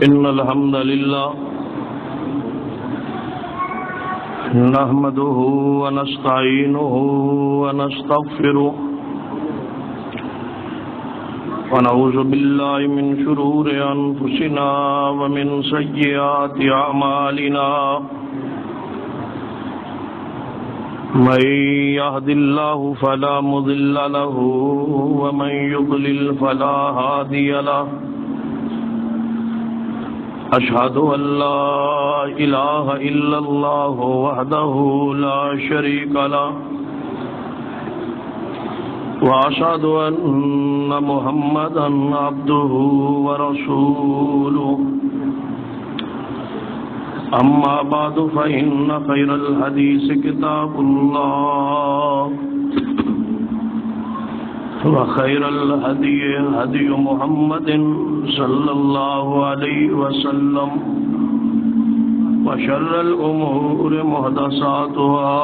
إن الحمد لله نحمده ونستعينه ونستغفره ونعوذ بالله من شرور أنفسنا ومن سيئات أعمالنا من يهد الله فلا مضل له ومن يضلل فلا هادي له أشهد أن لا إله إلا الله وحده لا شريك له وأشهد أن محمدا عبده ورسوله أما بعد فإن خير الحديث كتاب الله وخير الهدي هدي محمد صلى الله عليه وسلم وشر الأمور محدثاتها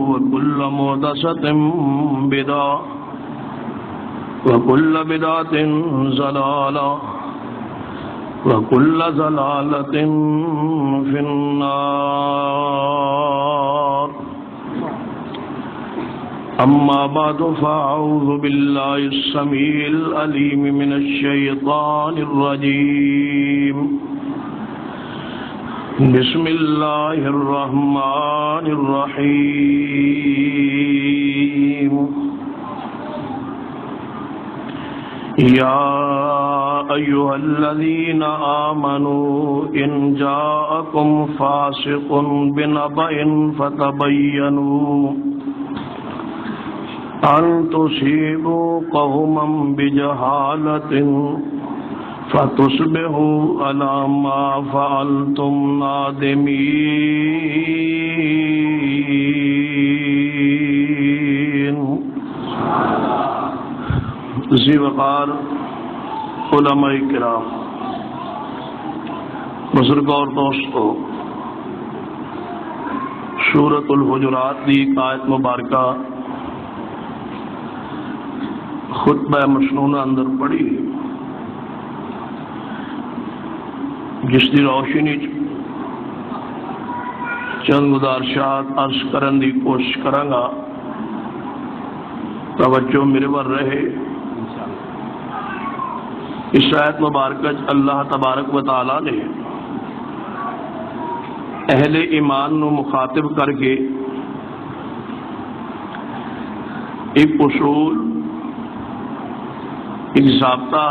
وكل محدثة بدعة وكل بدعة ضلالة وكل ضلالة في النار أما بعد فأعوذ بالله السميع العليم من الشيطان الرجيم بسم الله الرحمن الرحيم يا أيها الذين آمنوا إن جاءكم فاسق بنبأ فتبينوا أن تصيبوا قوما بجهالة فتصبحوا على ما فعلتم نادمين. ذی وقار علماء کرام، بزرگوں اور دوستو، سورۃ الحجرات دی آیت مبارکہ خطبہ مسنونہ اندر پڑھی، جس دی روشنی چند گزارشات عرض کرن دی کوشش کراں گا. توجہ میرے پر رہے. اس آیت مبارکہ اللہ تبارک و تعالی نے اہل ایمان نو مخاطب کر کے ایک اصول، ایک ضابطہ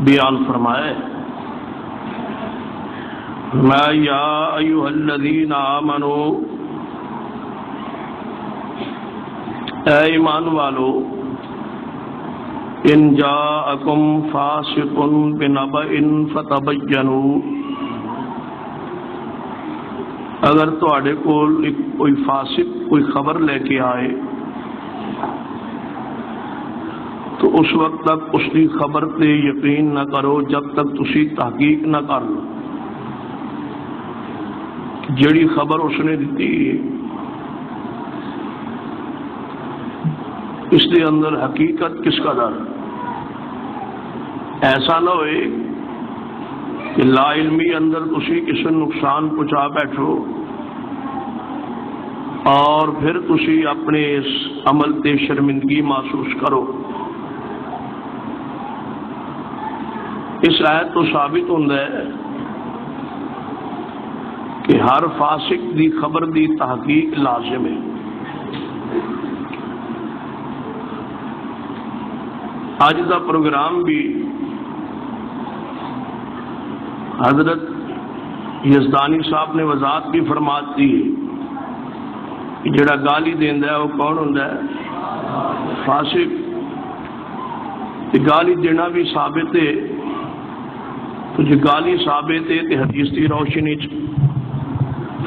بیان فرمائے. ما یا ایھا الذین آمنوا، اے ایمان والو، ان جاءکم فاسق بنبأ فتبینوا، اگر تواڈے کول کوئی فاسق کوئی خبر لے کے آئے تو اس وقت تک اس کی خبر تے یقین نہ کرو جب تک تسی تحقیق نہ کر لو. جڑی خبر اس نے دیتی اس کے اندر حقیقت کس کا در. ایسا نہ ہوئے کہ لا علمی اندر تسی کسی نقصان پہنچا بیٹھو اور پھر تسی اپنے اس عمل تے شرمندگی محسوس کرو. اس آیت تو ثابت ہوتا ہے کہ ہر فاسق دی خبر دی تحقیق لازم ہے. آج کا پروگرام بھی حضرت یزدانی صاحب نے وضاحت بھی فرماتی ہے کہ جڑا گالی دیندا ہے وہ کون ہوندا ہے؟ فاسق. گالی دینا بھی ثابت ہے، تو جو گالی ثابت ہے تو حدیث کی روشنی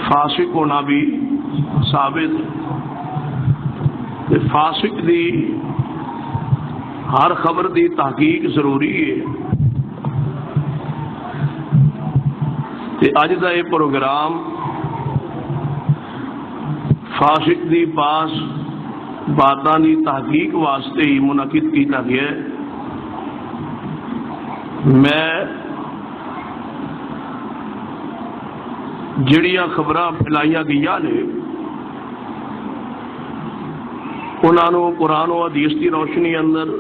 فاسق ہونا بھی ثابت. فاسق دی ہر خبر دی تحقیق ضروری ہے. اج کا یہ پروگرام فاسق دی پاس باتاں دی تحقیق واسطے ہی منعقد کیتا گیا ہے. میں جڑیاں خبراں پھیلائیاں گئیاں نے انہاں نوں قرآن و حدیث کی روشنی اندر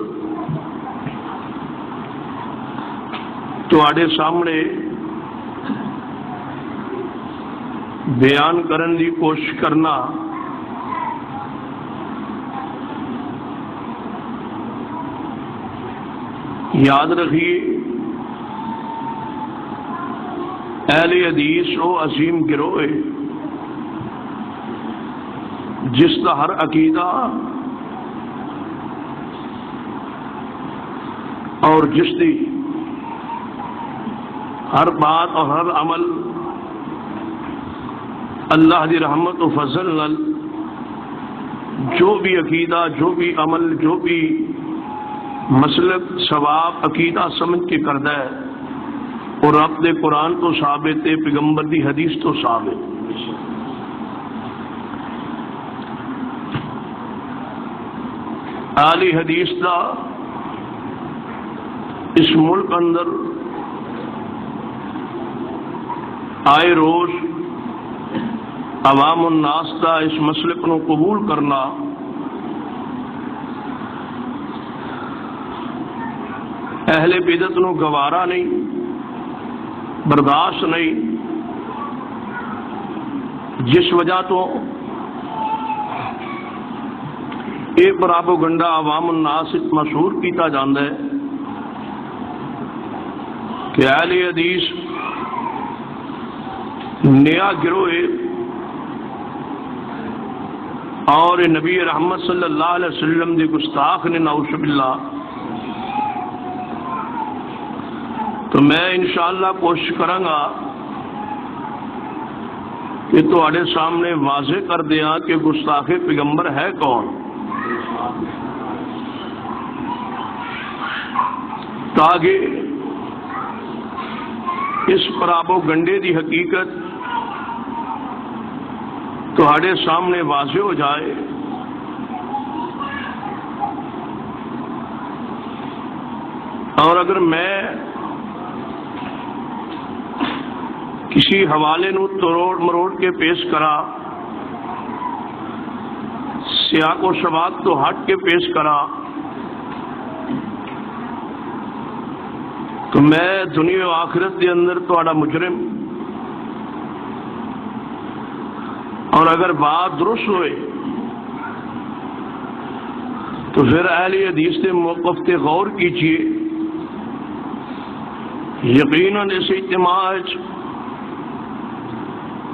تواڈے سامنے بیان کرن دی کوشش کرنا یاد رکھیے اہل حدیث وہ عظیم گروہ ہے جس کا ہر عقیدہ اور جس کی ہر بات اور ہر عمل اللہ دی رحمت و فضل نال جو بھی عقیدہ جو بھی عمل جو بھی مسلک ثواب عقیدہ سمجھ کے کردا ہے اور رب دے قرآن تو ثابت ہے پیغمبر دی حدیث تو ثابت. اہل حدیث دا اس ملک اندر آئے روز عوام الناس دا اس مسلک نو قبول کرنا اہل بدعت نو گوارا نہیں برداشت نہیں، جس وجہ تو یہ پراپوگنڈا عوام الناس مشہور کیتا جاندہ ہے کہ اہل حدیث نیا گروہ ہے اور نبی رحمت صلی اللہ علیہ وسلم دے گستاخ نے نعوذ باللہ. تو میں انشاءاللہ کوشش کروں گا کہ تواڈے سامنے واضح کر دیا کہ گستاخ پیغمبر ہے کون، تاکہ اس پراپوگنڈے دی حقیقت تواڈے سامنے واضح ہو جائے. اور اگر میں کسی حوالے نو تروڑ مروڑ کے پیش کرا، سیاق و شباق تو ہٹ کے پیش کرا، تو میں دنیا و آخرت کے اندر تہاڈا مجرم. اور اگر بات درست ہوئے تو پھر اہل حدیث کے موقف تے غور کیجیے. یقیناً اس اجتماع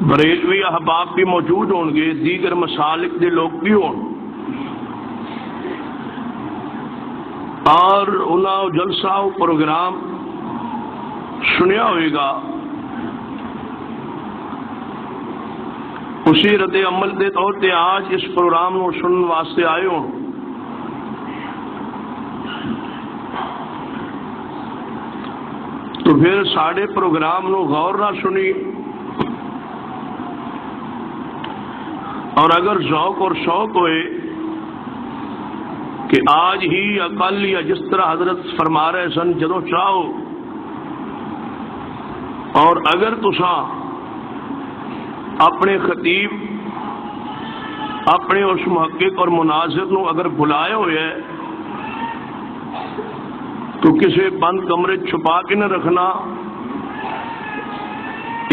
بریلوی احباب بھی موجود ہوں گے، دیگر مسالک دے لوگ بھی ہوں، اور انہاں جلسہ و پروگرام سنیا ہوئے گا. اسی رد عمل دے طور تے آج اس پروگرام نو سنن واسطے آئے ہوں. تو پھر ساڑھے پروگرام نو غور نہ سنی، اور اگر ذوق اور شوق ہوئے کہ آج ہی عقل یا جس طرح حضرت فرما رہے سن جدو چاہو، اور اگر تساں اپنے خطیب اپنے اس محقق اور مناظر نو اگر بلائے ہوئے تو کسی بند کمرے چھپا کے نہ رکھنا،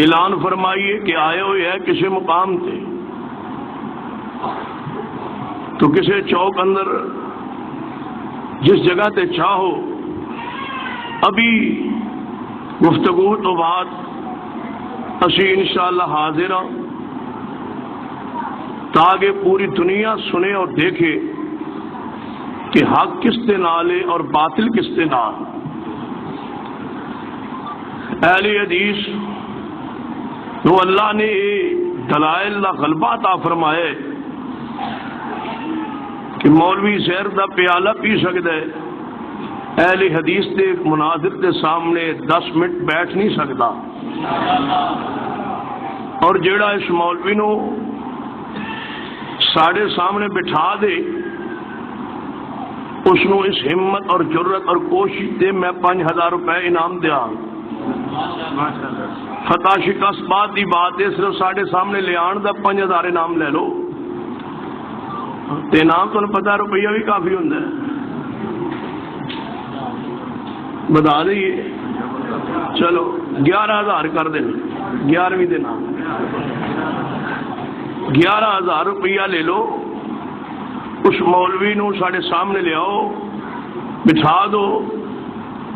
اعلان فرمائیے کہ آئے ہوئے ہے کسی مقام تے. تو کسی چوک اندر جس جگہ تے چاہو ابھی گفتگو تو بعد اسی انشاءاللہ حاضر ہوں، تاکہ پوری دنیا سنے اور دیکھے کہ حق کس دے نال ہے اور باطل کس دے نال. اہل حدیث تو اللہ نے دلائل دا غلبہ عطا فرمائے کہ مولوی زہر دا پیالہ پی سکتا ہے، اہل حدیث دے مناظر دے سامنے 10 منٹ بیٹھ نہیں سکتا. اور جیڑا اس مولوی نو ساڑھے سامنے بٹھا دے اس نو اس ہمت اور جرت اور کوشش تے میں 5000 روپے انعام دیا. فتح شکست بات دی بات ہے، صرف ساڈے سامنے لے آن دا 5000 انعام لے لو تے انعام تمہیں پتا روپیہ بھی کافی ہوں. بتا دئیے چلو 11000 کر دیں، 11ویں دن 11000 روپیہ لے لو. اس مولوی نو ساڑھے سامنے لے آؤ، بٹھا دو،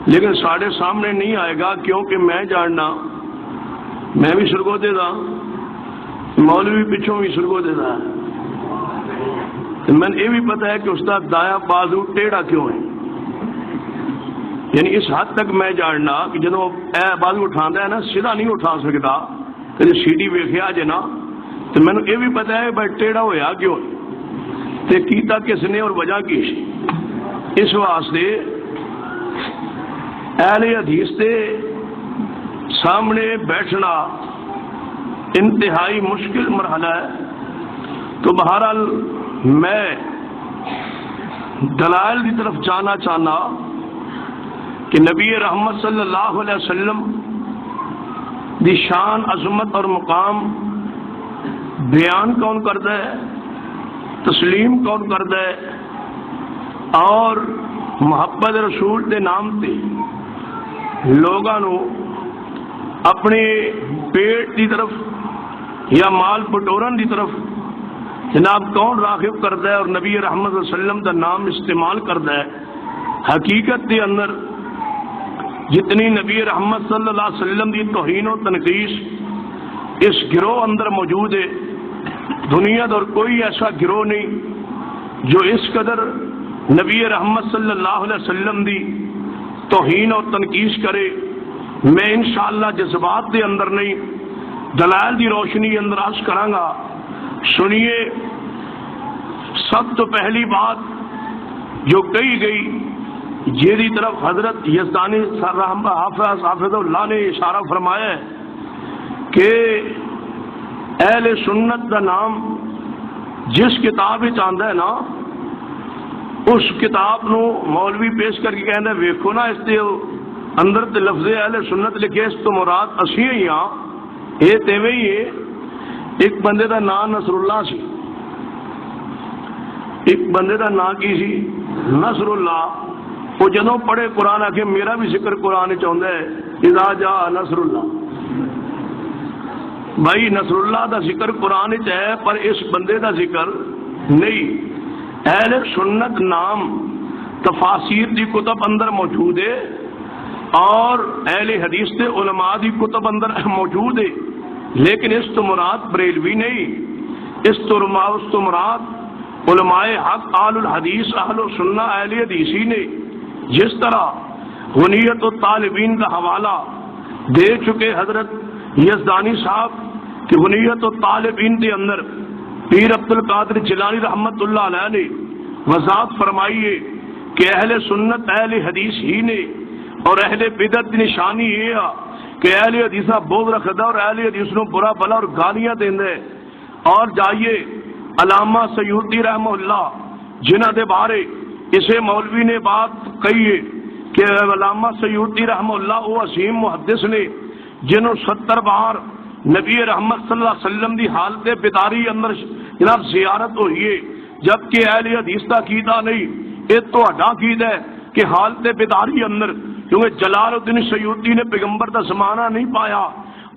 لیکن ساڑھے سامنے نہیں آئے گا کیونکہ میں جاننا میں بھی سرگودے دا، مولوی پچھوں بھی سرگودے دا. میں نے یہ بھی پتا ہے کہ استاد دایا بازو ٹیڑھا کیوں ہے، یعنی اس حد تک میں جاننا کہ جدو اے بازو اٹھانا ہے نا سیدھا نہیں اٹھا سکتا، کدی سیڑھی ویکھیا جے نا، تو میں نے یہ بھی پتا ہے بھائی ٹیڑھا ہویا کیوں تے کیتا کس نے اور وجہ کی. اس واسطے اہل حدیث کے سامنے بیٹھنا انتہائی مشکل مرحلہ ہے. تو بہرحال میں دلائل کی طرف جانا چاہنا کہ نبی رحمت صلی اللہ علیہ وسلم دی شان عظمت اور مقام بیان کون کرتا ہے، تسلیم کون کرتا ہے، اور محبت رسول دے نام تے لوگوں اپنے پیٹ کی طرف یا مال پٹورن کی طرف جناب کون راغب کرتا ہے اور نبی رحمت صلی اللہ علیہ وسلم کا نام استعمال کرتا ہے. حقیقت کے اندر جتنی نبی رحمت صلی اللہ علیہ وسلم کی توہین و تنقیص اس گروہ اندر موجود ہے، دنیا اور کوئی ایسا گروہ نہیں جو اس قدر نبی رحمت صلی اللہ علیہ وسلم دی توہین اور تنقیص کرے. میں انشاءاللہ جذبات کے اندر نہیں دلائل دی روشنی اندر عرض کراں گا. سنیے، سب تو پہلی بات جو کہی گئی جیدی طرف حضرت یزدانی حافظ اللہ نے اشارہ فرمایا ہے کہ اہل سنت کا نام جس کتاب آندا ہے نا اس کتاب نو مولوی پیش کر کے کہنا ویکھو نا اس کے اندر تے لفظ اہل سنت لکھے، اس تو مراد اسی ہی ہاں. یہ تیویں ہی ہے. ایک بندے دا نام نصر اللہ سی، ایک بندے دا نام کی سی نصر اللہ. وہ جدوں پڑھے قرآن آ کے میرا بھی ذکر قرآن چاہتا ہے اذا جاء نصر اللہ. بھائی نصر اللہ دا ذکر قرآن ہے پر اس بندے دا ذکر نہیں. اہل سنت نام تفاسیر دی کتب اندر موجود ہے اور اہل حدیث کے علماء دی کتب اندر موجود ہے، لیکن اس تو مراد بریلوی نہیں، اس تو مراد علماء حق اہل الحدیث اہل السنہ اہل حدیثی نے جس طرح غنیت الطالبین کا حوالہ دے چکے حضرت یزدانی صاحب کہ غنیت الطالبین کے اندر پیر عبد القادر جیلانی رحمت اللہ علیہ نے وضاحت فرمائی ہے کہ اہل سنت اہل حدیث ہی نے، اور اہل بدعت کی نشانی یہ ہے کہ اہل حدیث بغض رکھتا اور اہل حدیث نو برا بلا اور گالیاں دیندا ہے. اور جائیے علامہ سیوطی رحمہ اللہ جنہ دے بارے اسے مولوی نے بات کہی ہے کہ علامہ سیوطی رحمہ اللہ وہ عظیم محدث نے جنہوں 70 بار نبی رحمت صلی اللہ علیہ وسلم دی حالت بیداری اندر جناب زیارت ہوئی ہے، جبکہ اہل حدیث کا عقیدہ نہیں، یہ تو عقیدہ ہے کہ حالت بیداری اندر کیونکہ جلال الدین سیوطی نے پیغمبر کا زمانہ نہیں پایا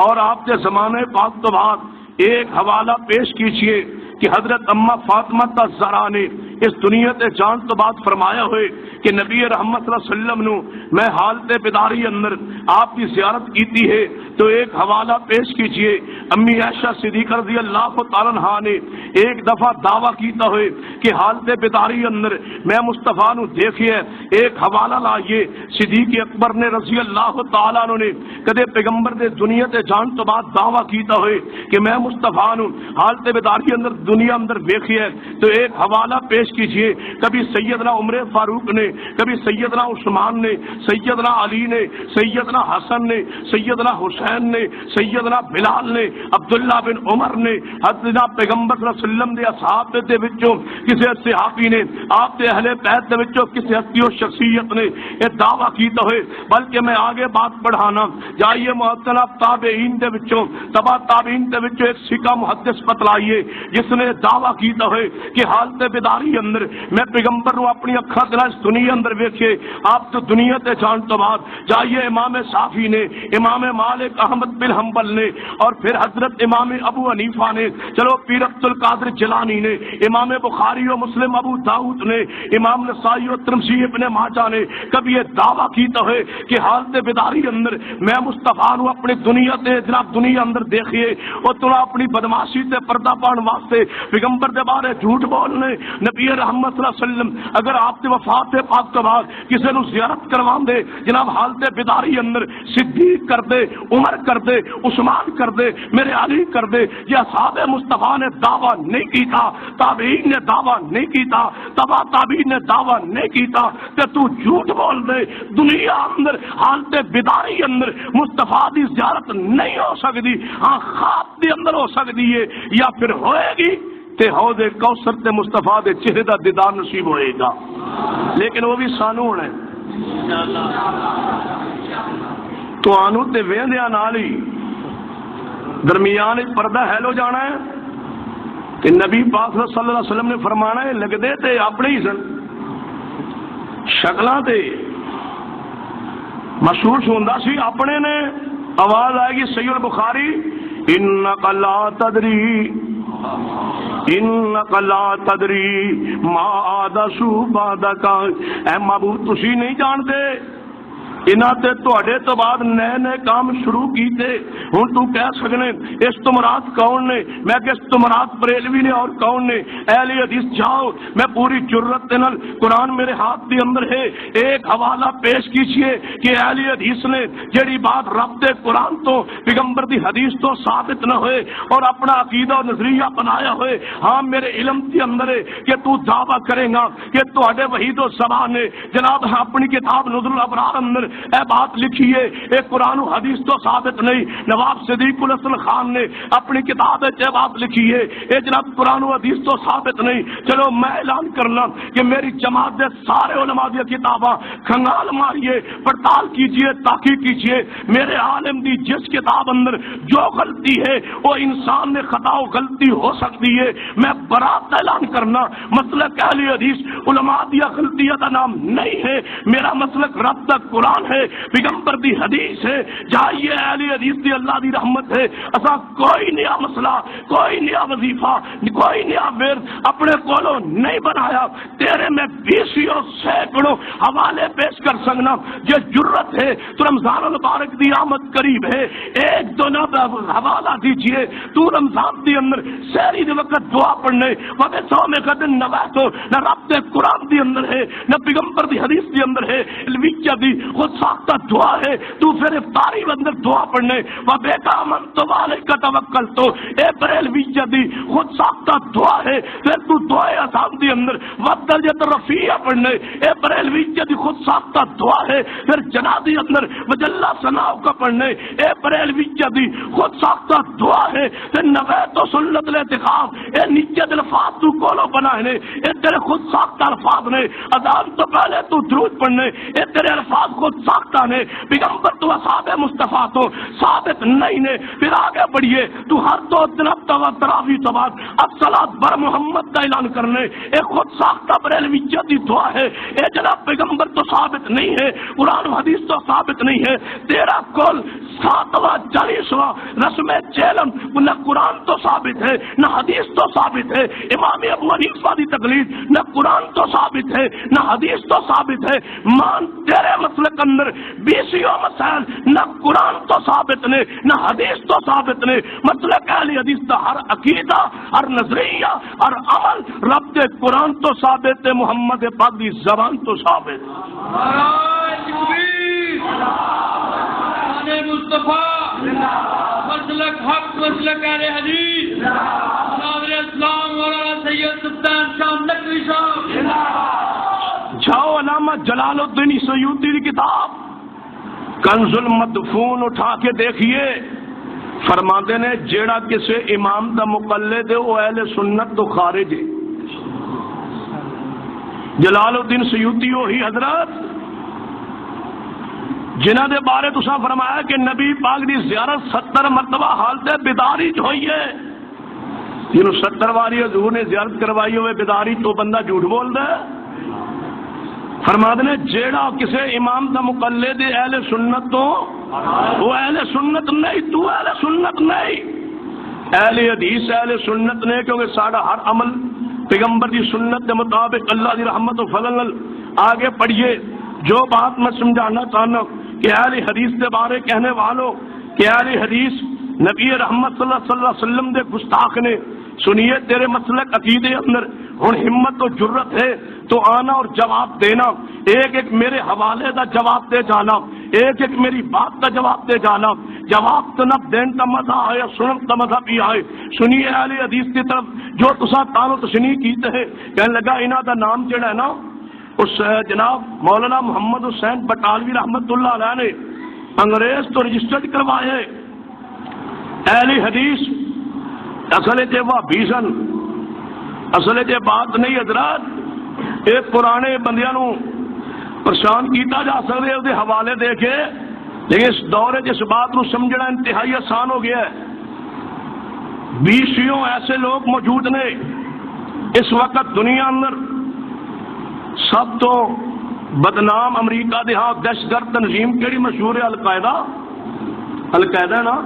اور آپ کے زمانے پاک تو بعد ایک حوالہ پیش کیجیے کہ حضرت اما فاطمہ الزہرا نے اس دنیا تے جان تو بعد فرمایا ہوئے کہ نبی رحمت صلی اللہ علیہ وسلم نو میں حالت بیداری اندر آپ کی زیارت کیتی ہے، تو ایک حوالہ پیش کیجیے. امی عائشہ صدیقہ رضی اللہ تعالیٰ عنہا نے ایک دفعہ دعویٰ کیتا ہوئے کہ حالت بیداری اندر میں مصطفیٰ نو دیکھیے. ایک حوالہ لائیے صدیق اکبر نے رضی اللہ تعالیٰ عنہ نے کدے پیغمبر دے دنیا تے جان تو بعد دعویٰ کیتا ہوئے کہ میں مصطفیٰ نو حالت بیداری اندر دنیا اندر دیکھیے، تو ایک حوالہ پیش کیجئے، کبھی سیدنا عمر فاروق نے، کبھی سیدنا عثمان نے، سیدنا علی نے، سیدنا حسن نے، سیدنا حسین نے، سیدنا بلال نے، عبداللہ بن عمر نے، حضرت پیغمبر صلی اللہ علیہ وسلم دے اصحاب دے وچوں کسی صحابی نے، آپ دے اہل بیت دے وچوں کسی ہستی و شخصیت نے یہ دعویٰ کیتا ہوئے، بلکہ میں آگے بات بڑھانا جائیے محترم تابعین دے وچوں، تبع تابعین دے وچوں ایک سکہ محدث بتلائیے جس نے دعویٰ کیتا ہوئے کہ حالت بیداری اندر میں پیغمبر نو اپنی اکھاں دے نال اس دنیا اندر ویکھے، آپ تو دنیا تے جان تو بعد جائیے امام شافعی نے، امام مالک احمد بن حنبل نے، اور پھر حضرت امام ابو حنیفہ نے، چلو پیر عبد القادر جیلانی نے، امام بخاری و مسلم ابو داؤد نے، امام نسائی و ترمذی ابن ماجہ نے کبھی یہ دعویٰ کیتا ہے کہ حالت بیداری اندر میں مصطفیٰ نو اپنی دنیا تے جناب دنیا اندر دیکھیے، اور تھوڑا اپنی بدماشی تے پردہ پاؤن واسطے پیغمبر دے بارے جھوٹ بولنے، نبی رحمت صلی اللہ علیہ وسلم اگر آپ دی وفات پاک کے بعد کسی نو زیارت کرواندے جناب حالت بیداری اندر صدیق کر دے، عمر کر دے، عثمان کر دے، میرے علی کر دے، یہ اصحاب مصطفیٰ نے دعویٰ نہیں کیتا، تابعین نے دعویٰ نہیں کیتا، تبع تابعین نے دعویٰ نہیں کیتا، تے تو جھوٹ بول دے دنیا اندر حالت بیداری اندر مصطفیٰ دی زیارت نہیں ہو سکتی، ہاں خواب دے اندر ہو سکتی ہے، یا پھر ہوئے گی تے حوض کوثر تے مصطفیٰ دے چہرے دا دیدار نصیب ہوئے گا، لیکن وہ بھی سانو ہونا ہے تو آنو تے ویندیاں نال ہی درمیان پردہ ہیلو جانا ہے کہ نبی پاک صلی اللہ علیہ وسلم نے فرمانا ہے لگدے تے اپنے ہی سن، شکلاں تے محسوس ہوندا سی اپنے نے، آواز آئے گی صحیح البخاری انک لا تدری انک لا تدری ما آدسو بعدک، اے معبود تسی نہیں جانتے انہاں تے تواڈے تو بعد نئے نئے کام شروع کیتے، ہن تو کہہ سکنے اس تو مراد کون نے، میں کہ اس تو مراد بریلوی نے اور کون نے، اہل حدیث جاؤ میں پوری جرت نال قرآن میرے ہاتھ دے اندر ہے، ایک حوالہ پیش کیجئے کہ اہل حدیث نے جڑی بات رب دے قرآن تو پیغمبر دی حدیث تو ثابت نہ ہوئے اور اپنا عقیدہ و نظریہ بنایا ہوئے، ہاں میرے علم کے اندر ہے کہ تو دعویٰ کرے گا کہ تواڈے وحید و زبان نے جناب اپنی کتاب نظر الابرار اندر اے بات لکھی ہے، اے قرآن و حدیث تو ثابت نہیں، نواب صدیق الحسن خان نے اپنی کتاب اے بات لکھی ہے، اے جناب قرآن و حدیث تو ثابت نہیں، چلو میں اعلان کرنا کہ میری جماعت دے سارے علماء دی کتاباں کھنگال ماریے، پڑتال کیجئے، تحقیق کیجئے، میرے عالم دی جس کتاب اندر جو غلطی ہے وہ انسان نے خطا و غلطی ہو سکتی ہے، میں برات اعلان کرنا مسلک اہل حدیث علماء دی غلطیاں کا نام نہیں ہے، میرا مسلک رب دا قرآن ہے، پیغمبر دی حدیث ہے، جائیے اہل حدیث دی اللہ دی رحمت ہے، اسا کوئی نیا مسئلہ، کوئی نیا وظیفہ، کوئی نیا ورد اپنے کولوں نہیں بنایا، تیرے میں 20 اور سینکڑوں حوالے پیش کر سکنا، یہ جرت ہے تو رمضان المبارک دی آمد قریب ہے، ایک دو نہ حوالہ دیجئے، تو رمضان دی اندر سحری دے وقت دعا پڑھنے وقت سو میں قدن نویتو نہ رب دے قرآن دی اندر ہے نہ پیغمبر دی حدیث دی اندر ہے، الویچہ دی خود ساختہ دعا ہے، تو پھر افطاری اندر دعا پڑھنے و بیٹا من تو والد کا توکل تو اے بریلویہ دی خود ساختہ دعا ہے، پھر تو دعائے آسان دی اندر وقت درجت رفیع پڑھنے اے بریلویہ دی خود ساختہ دعا ہے، پھر جنادی اندر وجلہ سناؤ کا پڑھنے اے بریلویہ دی خود ساختہ دعا ہے، پھر نویت و سنت الاتقام اے نیچے الفاظ تو کولو بنانے اے تیرے خود ساختہ الفاظ نے، اذان تو پہلے تو درود پڑھنے اے تیرے الفاظ خود ساختہ نے، پیغمبر تو اصحاب مصطفیٰ تو ثابت نہیں نے، پھر آگے بڑھیے تو ہر دو جناب تراویح تو بعد الصلاۃ بر محمد کا اعلان کرنے اے خود ساختہ بریلویہ دی دعا ہے، اے جناب پیغمبر تو ثابت نہیں ہے، قرآن و حدیث تو ثابت نہیں ہے، تیرا کل 7واں 40واں رسم چیلم نہ قرآن تو ثابت ہے نہ حدیث تو ثابت ہے، امام ابو حنیفہ دی تقلید نہ قرآن تو ثابت ہے نہ حدیث تو ثابت ہے، مان تیرے مسلک اندر 20 مسائل نہ قرآن تو ثابت نے نہ حدیث تو ثابت نے، مسلک اہل حدیث کا ہر عقیدہ ہر نظریہ ہر عمل رب دے قرآن تو ثابت ہے، محمد پاک دی زبان تو ثابت مسلک حق مسلک اہل حدیث ناظر اسلام مولانا سید سلطان شاہ نقوی صاحب جلال الدین سیوطی کی کتاب کنز المدفون اٹھا کے دیکھیے، فرماتے نے جیڑا کسے امام دا مقلد ہے وہ اہل سنت تو خارج ہے۔ جلال الدین سیوطی وہی حضرت جنہ دے بارے تساں فرمایا کہ نبی پاک دی زیارت 70 مرتبہ حالت بیداری جو ہوئی ہے، جنہوں 70 باری حضور نے زیارت کروائی ہوئے بیداری تو بندہ جھوٹ بول دے۔ فرماتے نے جیڑا کسے امام دا مقلد اہل سنت تو وہ اہل سنت نہیں، تو اہل سنت نہیں، اہل حدیث اہل سنت نہیں، کیونکہ سارا ہر عمل پیغمبر دی سنت کے مطابق اللہ دی رحمت و فضل۔ آگے پڑھیے جو بات میں سمجھانا چاہنا کہ اہل حدیث کے بارے کہنے والوں کہ اہل حدیث نبی رحمت صلی اللہ علیہ وسلم دے گستاخ نے، سنیے تیرے مسلک عقیدے اندر ہن ہمت و جرت ہے تو آنا اور جواب دینا، ایک ایک میرے حوالے دا جواب دے جانا، ایک ایک میری بات کا جواب دے جانا، جواب تو نہ دین کا مزہ آیا سنن کا مزہ بھی آئے۔ سنیے اہل حدیث کی طرف جو تساں تانو تشنیح کیتے ہیں، کہنے لگا انہاں دا نام جڑا ہے نا اس جناب مولانا محمد حسین بٹالوی رحمت اللہ علیہ نے انگریز تو رجسٹرڈ کروائے۔ اہل حدیث اصل تے وہابی سن، اصل تے بات نہیں حضرات، ایک پرانے بندیاں نو پریشان کیتا جا سکتے اس حوالے دے کے، لیکن اس دور جس بات نو سمجھنا انتہائی آسان ہو گیا ہے۔ 20 ایسے لوگ موجود نے اس وقت دنیا اندر، سب تو بدنام امریکہ دے ہاں دہشت گرد تنظیم کیڑی مشہور ہے؟ القاعدہ۔ القاعدہ نا،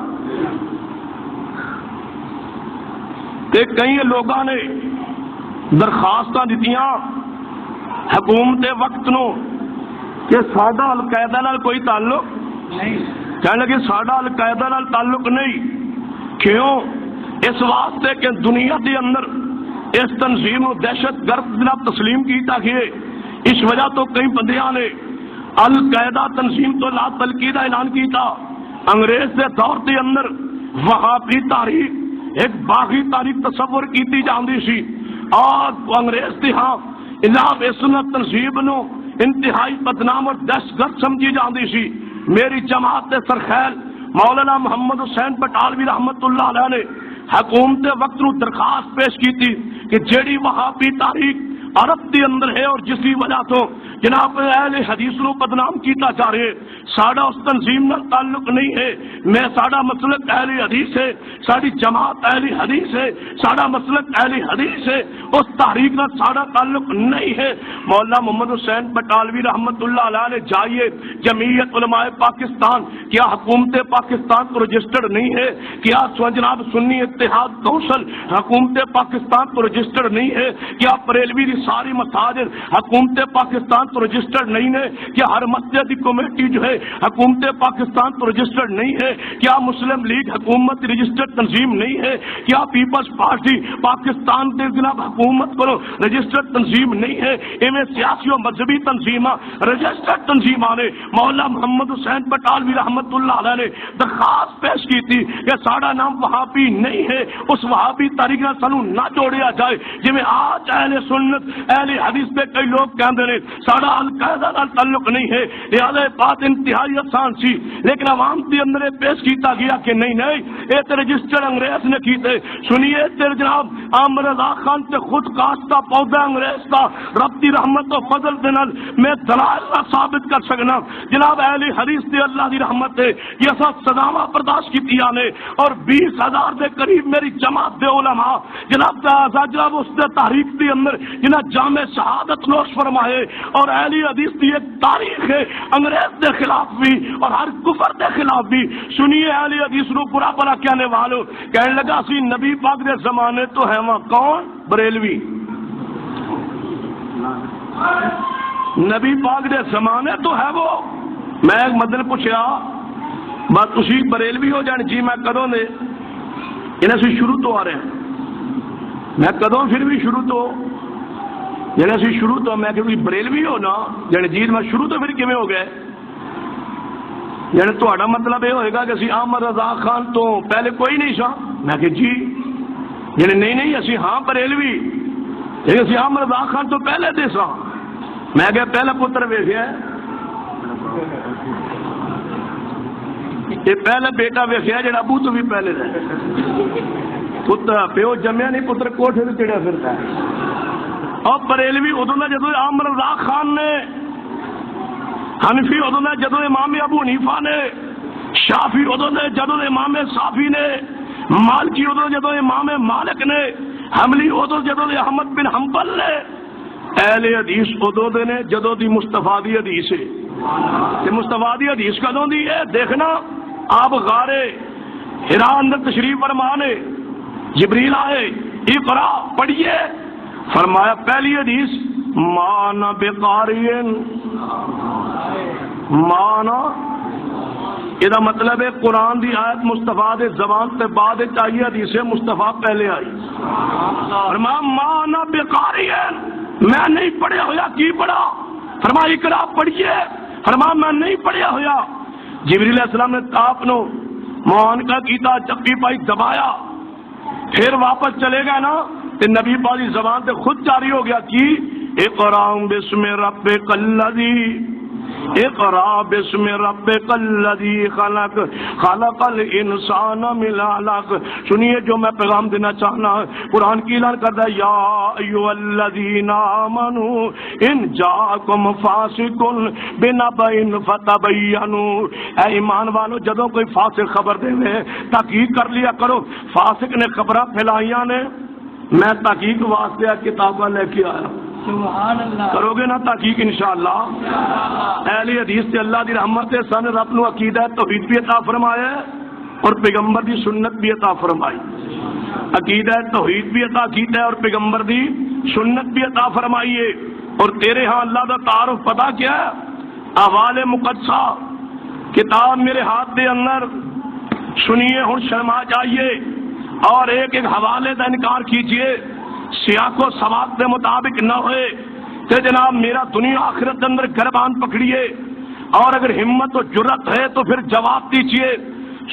تے کئی لوگاں نے درخواستاں دتیاں حکومت وقت نو کہ ساڈا القاعدہ نال کوئی تعلق نہیں، کہنے لگے ساڈا القاعدہ نال تعلق نہیں۔ کیوں؟ اس واسطے کہ دنیا دے اندر اس تنظیم کو دہشت گرد جناب تسلیم کیتا گیا، اس وجہ تو کئی بندیاں نے القاعدہ تنظیم تو لا تلقی دا اعلان کیتا۔ انگریز دے دور دے اندر وہابی تاریخ ایک باغی تاریخ تصور کیتی جاندی سی، اور انگریز دے ہاں اناب اسنت تنظیم نو انتہائی بدنام اور دہشت گرد سمجھی جاندی سی۔ میری جماعت دے سرخیل مولانا محمد حسین بٹالوی رحمت اللہ علیہ نے حکومت وقت نو درخواست پیش کی تھی کہ جیڑی وہابی تاریخ عرب دے اندر ہے اور جس کی وجہ تو جناب اہل حدیث نو بدنام کیتا جا رہے، ساڈا اس تنظیم نال تعلق نہیں ہے، میں ساڈا مسلک اہل حدیث ہے، ساری جماعت اہل حدیث ہے، ساڈا مسلک اہل حدیث ہے، اس تحریک نال ساڈا تعلق نہیں ہے۔ مولانا محمد حسین بٹالوی رحمت اللہ علیہ نے جائیے جمعیت علماء پاکستان، کیا حکومت پاکستان کو رجسٹرڈ نہیں ہے؟ کیا جناب سنی اتحاد کونسل حکومت پاکستان کو رجسٹرڈ نہیں ہے؟ کیا بریلوی دی ساری مساجد حکومت پاکستان تو رجسٹرڈ نہیں ہے؟ کیا ہر مسجد کی کمیٹی جو ہے حکومت پاکستان تو رجسٹرڈ نہیں ہے؟ کیا مسلم لیگ حکومت رجسٹرڈ تنظیم نہیں ہے؟ کیا پیپلز پارٹی پاکستان کے جناب حکومت کو رجسٹرڈ تنظیم نہیں ہے؟ ایویں سیاسی و مذہبی تنظیم رجسٹرڈ تنظیم نے مولانا محمد حسین بٹالوی رحمت اللہ علیہ نے درخواست پیش کی تھی کہ ساڈا نام وہابی نہیں ہے، اس وہابی تاریخ نال سانو نہ جوڑیا جائے، جی میں آج اہل سنت اہل حدیث پہ کئی لوگ کہتے ہیں ساڈا القاعدہ نال تعلق نہیں ہے۔ لہذا بات انتہائی آسان سی، لیکن عوام کے اندر پیش کیتا گیا کہ نہیں یہ تو رجسٹر انگریز نے کیتے۔ سنیے تیرے جناب عامر رضا خان سے خود کاشتہ پودا انگریز کا رب دی رحمت و فضل دے نال میں دلائل نہ ثابت کر سکنا۔ جناب اہل حدیث دی اللہ دی رحمت ہے یہ سا سزاواں برداشت کیتیاں نے، اور 20,000 دے قریب میری جماعت دے علماء جناب اس دے تحریک دی اندر جنہ جامع شہادت نوش فرمائے، اور اہل حدیث کی ایک تاریخ ہے انگریز دے خلاف بھی اور ہر کفر دے خلاف بھی۔ سنیے اہل حدیث نو برا بلا کہنے والوں، کہنے لگا سی نبی پاک دے زمانے تو ہے وہاں کون؟ بریلوی۔ نبی پاک دے زمانے تو ہے وہ۔ میں ایک مدن پوچھا بات تسی بریلوی ہو جان؟ جی میں کدوں نے انہیں سے شروع تو آ رہے ہیں۔ میں کدوں پھر بھی شروع تو جنہیں اسی شروع تو میں کہ بریلوی ہو نا جانے جی میں شروع تو پھر کیویں ہو گئے؟ یعنی تہاڈا مطلب یہ ہوئے گا کہ اسی احمد رضا خان تو پہلے کوئی نہیں سا؟ میں کہ جی یعنی نہیں اسی ہاں بریلوی لیکن اسی احمد رضا خان تو پہلے دے سا۔ میں کیا پہلا پتر ویکھیا یہ پہلا بیٹا ویکھیا جڑا ابو تو بھی پہلے رہے پتر پیو جمیا نہیں پتر کوٹھے سے چڑیا پھرتا ہے اور بریلوی ادو نے جدو عامر رضا خان نے حنفی ادو نے جدو امام ابو حنیفہ نے شافی ادو نے جدو امام صافی نے مالکی ادو جدو امام مالک نے حملی ادو جدو احمد بن حنبل نے اہل حدیث ادو دے نے جدو دی مصطفیٰ دی حدیث ہے مصطفیٰ دی حدیث کدوں دی ہے دیکھنا آپ غارے ہرا اندر تشریف فرمانے جبریل آئے اقرا پڑھیے فرمایا پہلی حدیث مانا بقارین مانا یہ مطلب ہے قرآن دی آیت مصطفیٰ دے زبان تے بعد چاہیے حدیث مصطفیٰ پہلے آئی فرمایا مانا بقارین میں نہیں پڑھیا ہویا کی پڑھا فرمایا اقرا پڑھیے فرمایا میں نہیں پڑھیا ہویا جبریل علیہ السلام نے آپ نو موہن کا کیتا چپی پائی دبایا پھر واپس چلے گئے نا تو نبی پاک کی زبان سے خود جاری ہو گیا کہ اقرا بسم ربک الذی اقرا بسم ربک الذی خلق خلق الانسان من علق. سنیے جو میں پیغام دینا چاہنا قرآن کی اعلان کرتا ہے یا ایھا الذین آمنوا ان جاءکم فاسق بنبأ فتبینوا. اے ایمان والو جدوں کوئی فاسق خبر دے تحقیق کر لیا کرو. فاسق نے خبراں پھیلائیاں نے میں تحقیق واسطے کتاباں لے کے آیا. سبحان اللہ. کرو گے نا تحقیق انشاءاللہ. اہل حدیث سے اللہ دی رحمت سے سن رب نو عقیدہ توحید بھی عطا فرمایا اور پیغمبر دی سنت بھی عطا فرمائی. عقیدہ توحید بھی عطا کیتا ہے اور پیغمبر دی سنت بھی عطا فرمائیے. اور تیرے ہاں اللہ دا تعارف پتہ کیا ہے؟ احوال مقدسہ کتاب میرے ہاتھ دے اندر سنیے ہن شرما جائیے اور ایک ایک حوالے کا انکار کیجیے. سیاق و سواد کے مطابق نہ ہوئے تو جناب میرا دنیا آخرت اندر گربان پکڑیے اور اگر ہمت و جرت ہے تو پھر جواب دیجیے.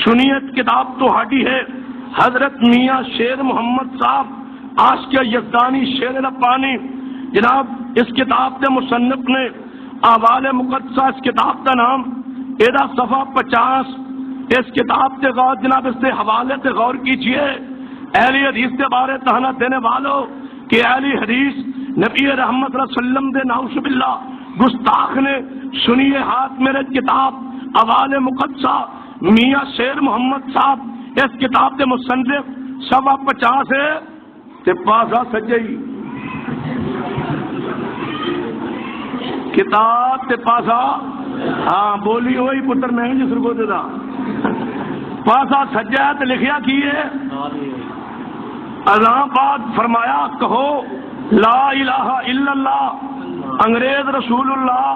سنیے کتاب تو ہاڈی ہے حضرت میاں شیر محمد صاحب عاشق یزدانی شیر ربانی جناب اس کتاب کے مصنف نے احوال مقدسہ اس کتاب کا نام ایدہ صفحہ 50 اس کتاب کے غور جناب اس کے حوالے سے غور کیجیے. اہل حدیث کے بارے تہنا دینے والوں کہ اہل حدیث نبی رحمت صلی اللہ علیہ وسلم دے نعوذ باللہ گستاخ نے. سنیے ہاتھ میرے کتاب احوال مقدسہ میاں شیر محمد صاحب اس کتاب کے مصنف صفحہ 50 ہے تے پاسا سجئی کتاب تے پاسا ہاں بولی ہوئی پتر میں جس کو دے دا پاسا سجا تے لکھیا کی ہے اذان بعد فرمایا کہو لا الہ الا اللہ انگریز رسول اللہ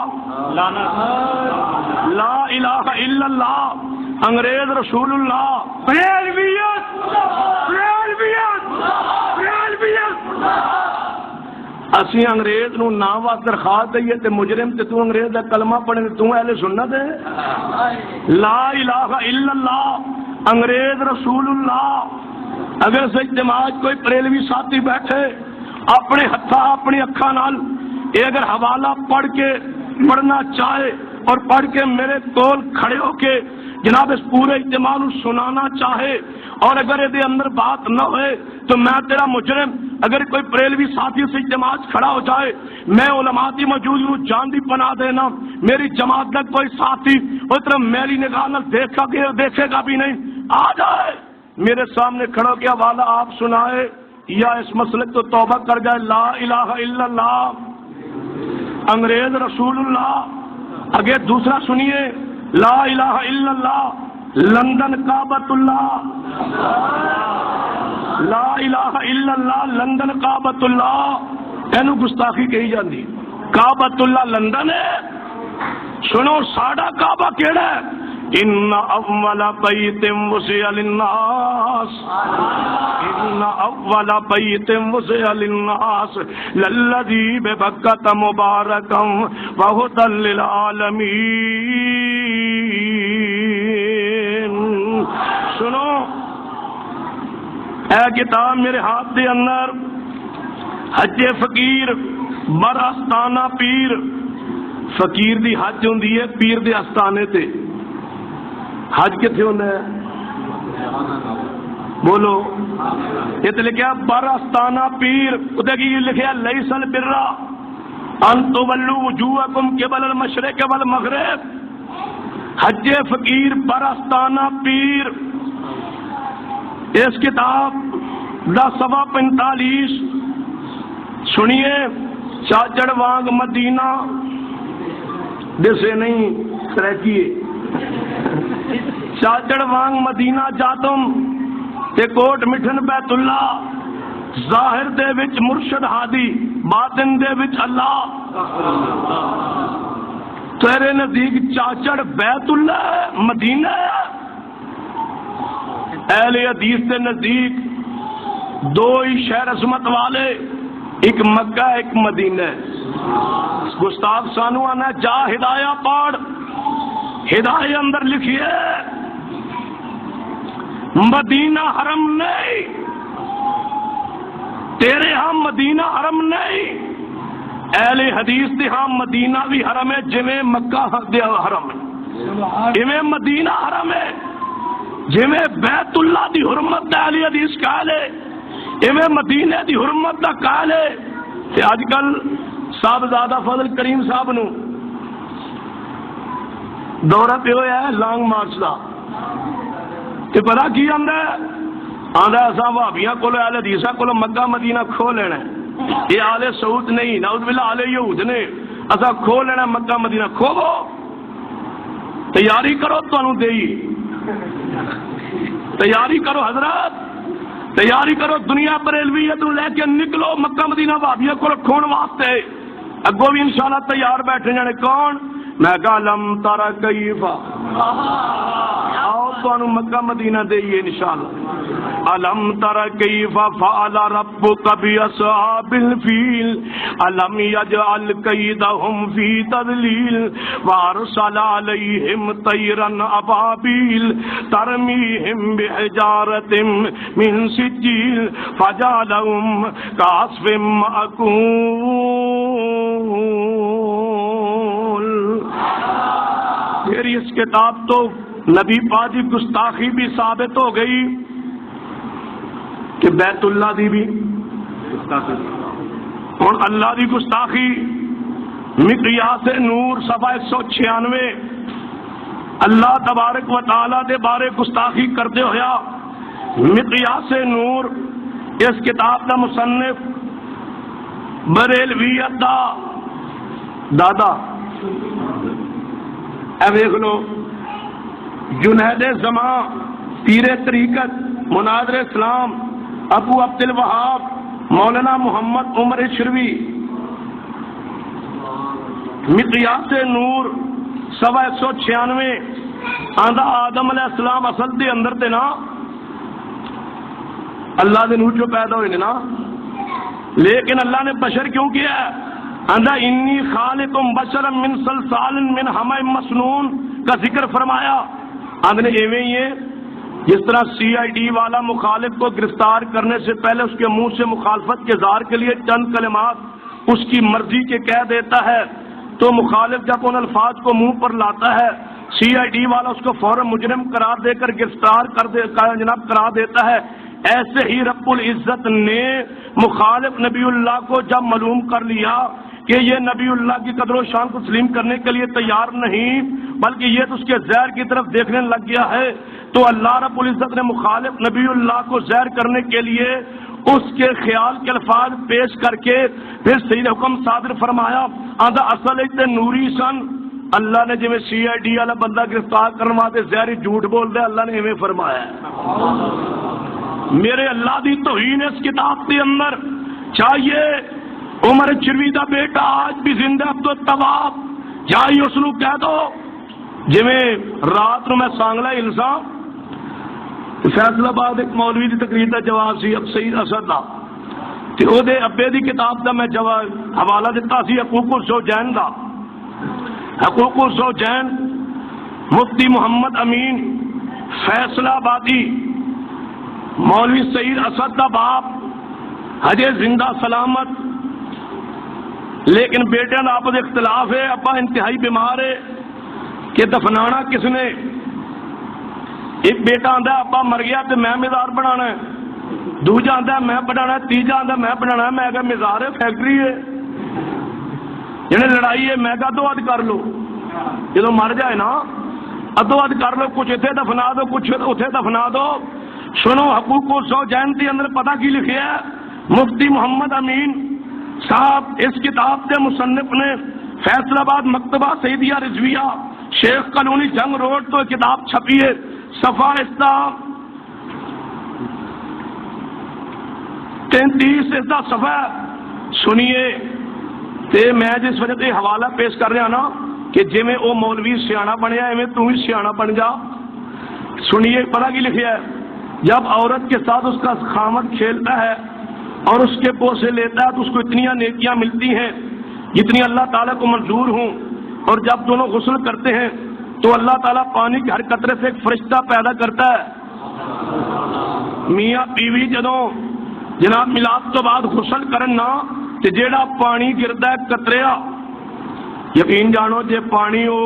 لا الہ الا اللہ انگریز رسول اللہ. اسی انگریز نو نام واسطے درخواست دئیے تے مجرم تے تو انگریز دا کلمہ پڑھے تو اہل سنت ہے. لا الہ الا اللہ انگریز رسول اللہ. اگر سے اجتماع کوئی بریلوی ساتھی بیٹھے اپنے ہتھا اپنی اکھاں نال یہ اگر حوالہ پڑھ کے پڑھنا چاہے اور پڑھ کے میرے کول کھڑے ہو کے جناب اس پورے اجتماع کو سنانا چاہے اور اگر یہ اندر بات نہ ہوئے تو میں تیرا مجرم اگر کوئی بریلوی ساتھی سے اجتماع کھڑا ہو جائے میں علماء کی موجود ہوں جان دی پناہ دینا میری جماعت کا کوئی ساتھی اس طرح میری نگاہ نال دیکھے گا بھی نہیں آ جائے میرے سامنے کھڑا کیا والا آپ سنائے یا اس مسئلے تو توبہ کر جائے. لا الہ الا اللہ انگریز رسول اللہ. اگے دوسرا سنیے لا الہ الا اللہ لندن کعبۃ اللہ. لا الہ الا اللہ لندن کعبۃ اللہ اینو گستاخی کہی جاندی. کعبۃ اللہ لندن ہے. سنو ساڈا کعبہ کیڑا ہے ان اول بیت وسع للناس ان اول بیت وسع للناس للذی ببکۃ مبارکا وہدی للعالمین. سنو اے کتاب میرے ہاتھ دے اندر حج فقیر بر آستانہ پیر، فقیر دی حج ہوندی ہے پیر دے آستانے تے. حج کتنے ہونا ہے؟ بولو. یہ تو لکھا بر آستانہ پیر. ادھر کی لکھا لیس البر ان تولوا وجوہکم قبل المشرق والمغرب. حج فقیر بر آستانہ پیر. اس کتاب دا 45 سنیے. چاچڑ وانگ مدینہ دسے نہیں کریکیے. چاچڑ وانگ مدینہ جاتم تے کوٹ مٹھن بیت اللہ. ظاہر دے وچ مرشد ہادی، باطن دے وچ اللہ. تیرے نزدیک چاچڑ بیت اللہ ہے، مدینہ ہے. اہل حدیث کے نزدیک دو ہی شہر عظمت والے، ایک مکہ ایک مدینہ. گستاخ سانو آنا جا ہدایہ پڑھ. ہدایہ اندر لکھیے مدینہ حرم نہیں، تیرے ہاں مدینہ حرم نہیں. اہل حدیث دے ہاں مدینہ بھی حرم ہے جویں مکہ دے حرم ہے، جویں مدینہ حرم ہے، جویں بیت اللہ دی حرمت دا اہل حدیث قائل ہے، ایویں مدینے دی حرمت دا قائل ہے. تے اج کل صاحبزادہ فضل کریم صاحب نو دورہ پہ ہویا ہے لانگ مارچ دا. تے پتہ کی آندا ہے؟ آندا اساں وہابیاں کولو اہل حدیثاں کولو مکہ مدینہ کھو لینا ہے. یہ آل سعود نہیں، نعوذ باللہ آل یہود نے. اساں کھو لینا مکہ مدینہ. کھوو، تیاری کرو تانوں دیئی. تیاری کرو حضرات، تیاری کرو. دنیا بریلویت لے کے نکلو مکہ مدینہ وہابیاں کول کھون واسطے. اگوں بھی انشاءاللہ تیار بیٹھے جانے. کون؟ میں کہا لم ترى کیف. آؤ تانوں مکہ مدینہ دئیے انشاءاللہ. الم ترى کیف فعل ربک باصحاب الفیل الم یجعل کیدہم فی تضلیل وارسل علیہم طیرا ابابیل ترمیہم بحجارۃ من سجیل فجعلہم کعصف مأکول. میری اس کتاب تو نبی پاک کی گستاخی بھی ثابت ہو گئی کہ بیت اللہ دی بھی اور اللہ دی گستاخی. مقیاس نور صفحہ 196. اللہ تبارک و تعالی دے بارے گستاخی کرتے ہویا مقیاس نور اس کتاب دا مصنف بریلویت دا دادا اے دیکھ لو. جنید زمان، پیر طریقت، مناظر اسلام، ابو عبد الوہاب، مولانا محمد عمر شروی. مقیاس نور صفحہ 196. آندا آدم علیہ السلام اصل دے اندر تے نا اللہ دے نور جو پیدا ہوئے نا، لیکن اللہ نے بشر کیوں کیا ہے؟ آندا انی خالق بشرا من صلصال من حمأ مسنون کا ذکر فرمایا. آندنے ایویں ہی ہے جس طرح CID والا مخالف کو گرفتار کرنے سے پہلے اس کے منہ سے مخالفت کے اظہار کے لیے چند کلمات اس کی مرضی کے کہہ دیتا ہے، تو مخالف جب ان الفاظ کو منہ پر لاتا ہے CID والا اس کو فوراً مجرم قرار دے کر گرفتار جناب قرار دیتا ہے. ایسے ہی رب العزت نے مخالف نبی اللہ کو جب معلوم کر لیا کہ یہ نبی اللہ کی قدر و شان کو تسلیم کرنے کے لیے تیار نہیں بلکہ یہ تو اس کے زہر کی طرف دیکھنے لگ گیا ہے، تو اللہ رب العزت نے مخالف نبی اللہ کو زہر کرنے کے لیے اس کے خیال کے الفاظ پیش کر کے پھر صحیح حکم صادر فرمایا. آدھا اصل ایک نوری سن. اللہ نے جویں CID والا بندہ گرفتار کرنے واسطے زہری جھوٹ بول دے، اللہ نے ایویں فرمایا. میرے اللہ دی توہین اس کتاب کے اندر. چاہیے عمر شروی دا بیٹا آج بھی زندہ عبد التواب چاہیے اس نو کہہ دو جویں رات نو میں سانگلا الزام فیصل آباد ایک مولوی دی تقریر دا جواب سی اب سید اسد دا تے او دے ابے دی کتاب دا میں جواب حوالہ دیتا سی حقوق الزوجین دا. حقوق الزوجین مفتی محمد امین فیصل آبادی مولوی سید اسد دا باپ ہجے زندہ سلامت. لیکن بیٹے دا آپس اختلاف ہے، ابا انتہائی بیمار ہے کہ دفنانا کس نے؟ ایک بیٹا آندا ابا مر گیا تے میں مزار بنانا ہے، دوجا آندا میں بنانا ہے، تیجا آندا میں بنانا ہے۔ میں کہا مزار ہے فیکٹری ہے، یعنی لڑائی ہے۔ میں کہا ادو اد کر لو، جدو مر جائے نا ادو اد کر لو، کچھ اتنے دفنا دو کچھ اتنے دفنا دو۔ سنو حقوق الزوجین کے اندر پتہ کی لکھیا ہے؟ مفتی محمد امین صاحب اس کتاب کے مصنف نے فیصل آباد مکتبہ سیدیہ رضویہ شیخ کالونی جنگ روڈ تو کتاب چھپی ہے، صفحہ استا 33 استا صفحہ سنیے تے میں جس وجہ سے حوالہ پیش کر رہا نا کہ جی میں وہ مولوی سیاح بنیا ایویں تو بھی سیاح بن جا۔ سنیے پتہ کی لکھیا ہے؟ جب عورت کے ساتھ اس کا خامد کھیلتا ہے اور اس کے بوسے لیتا ہے تو اس کو اتنی نیکیاں ملتی ہیں جتنی اللہ تعالیٰ کو منظور ہوں، اور جب دونوں غسل کرتے ہیں تو اللہ تعالیٰ پانی کے ہر قطرے سے ایک فرشتہ پیدا کرتا ہے۔ میاں بیوی جدوں جناب میلاد تو بعد غسل کرنا تے جیڑا پانی گردا ہے قطریا، یقین جانو جے پانی ہو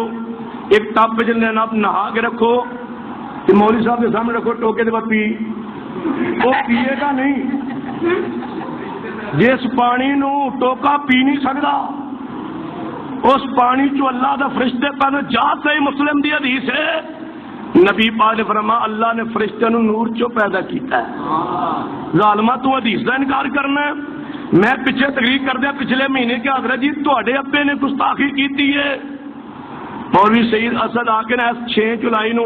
ایک ٹب وچ جناب نہا کے رکھو تے مولوی صاحب کے سامنے رکھو ٹوکے دے بعد پی، وہ پیے گا نہیں۔ جس پانی نو ٹوکا پی نہیں سکتا اس پانی چو اللہ دا فرشتے پہنے جا صحیح مسلم دی حدیث ہے، نبی پاک نے فرمایا اللہ نے فرشتے نو نور چو پیدا کیتا ہے۔ ظالمہ تو حدیث دا انکار کرنا ہے۔ میں پیچھے تقریر کر دیا پچھلے مہینے کے حضرت جی تواڈے ابے نے گستاخی کیتی ہے، مولوی سید اسد آ کے 6 جولائی نو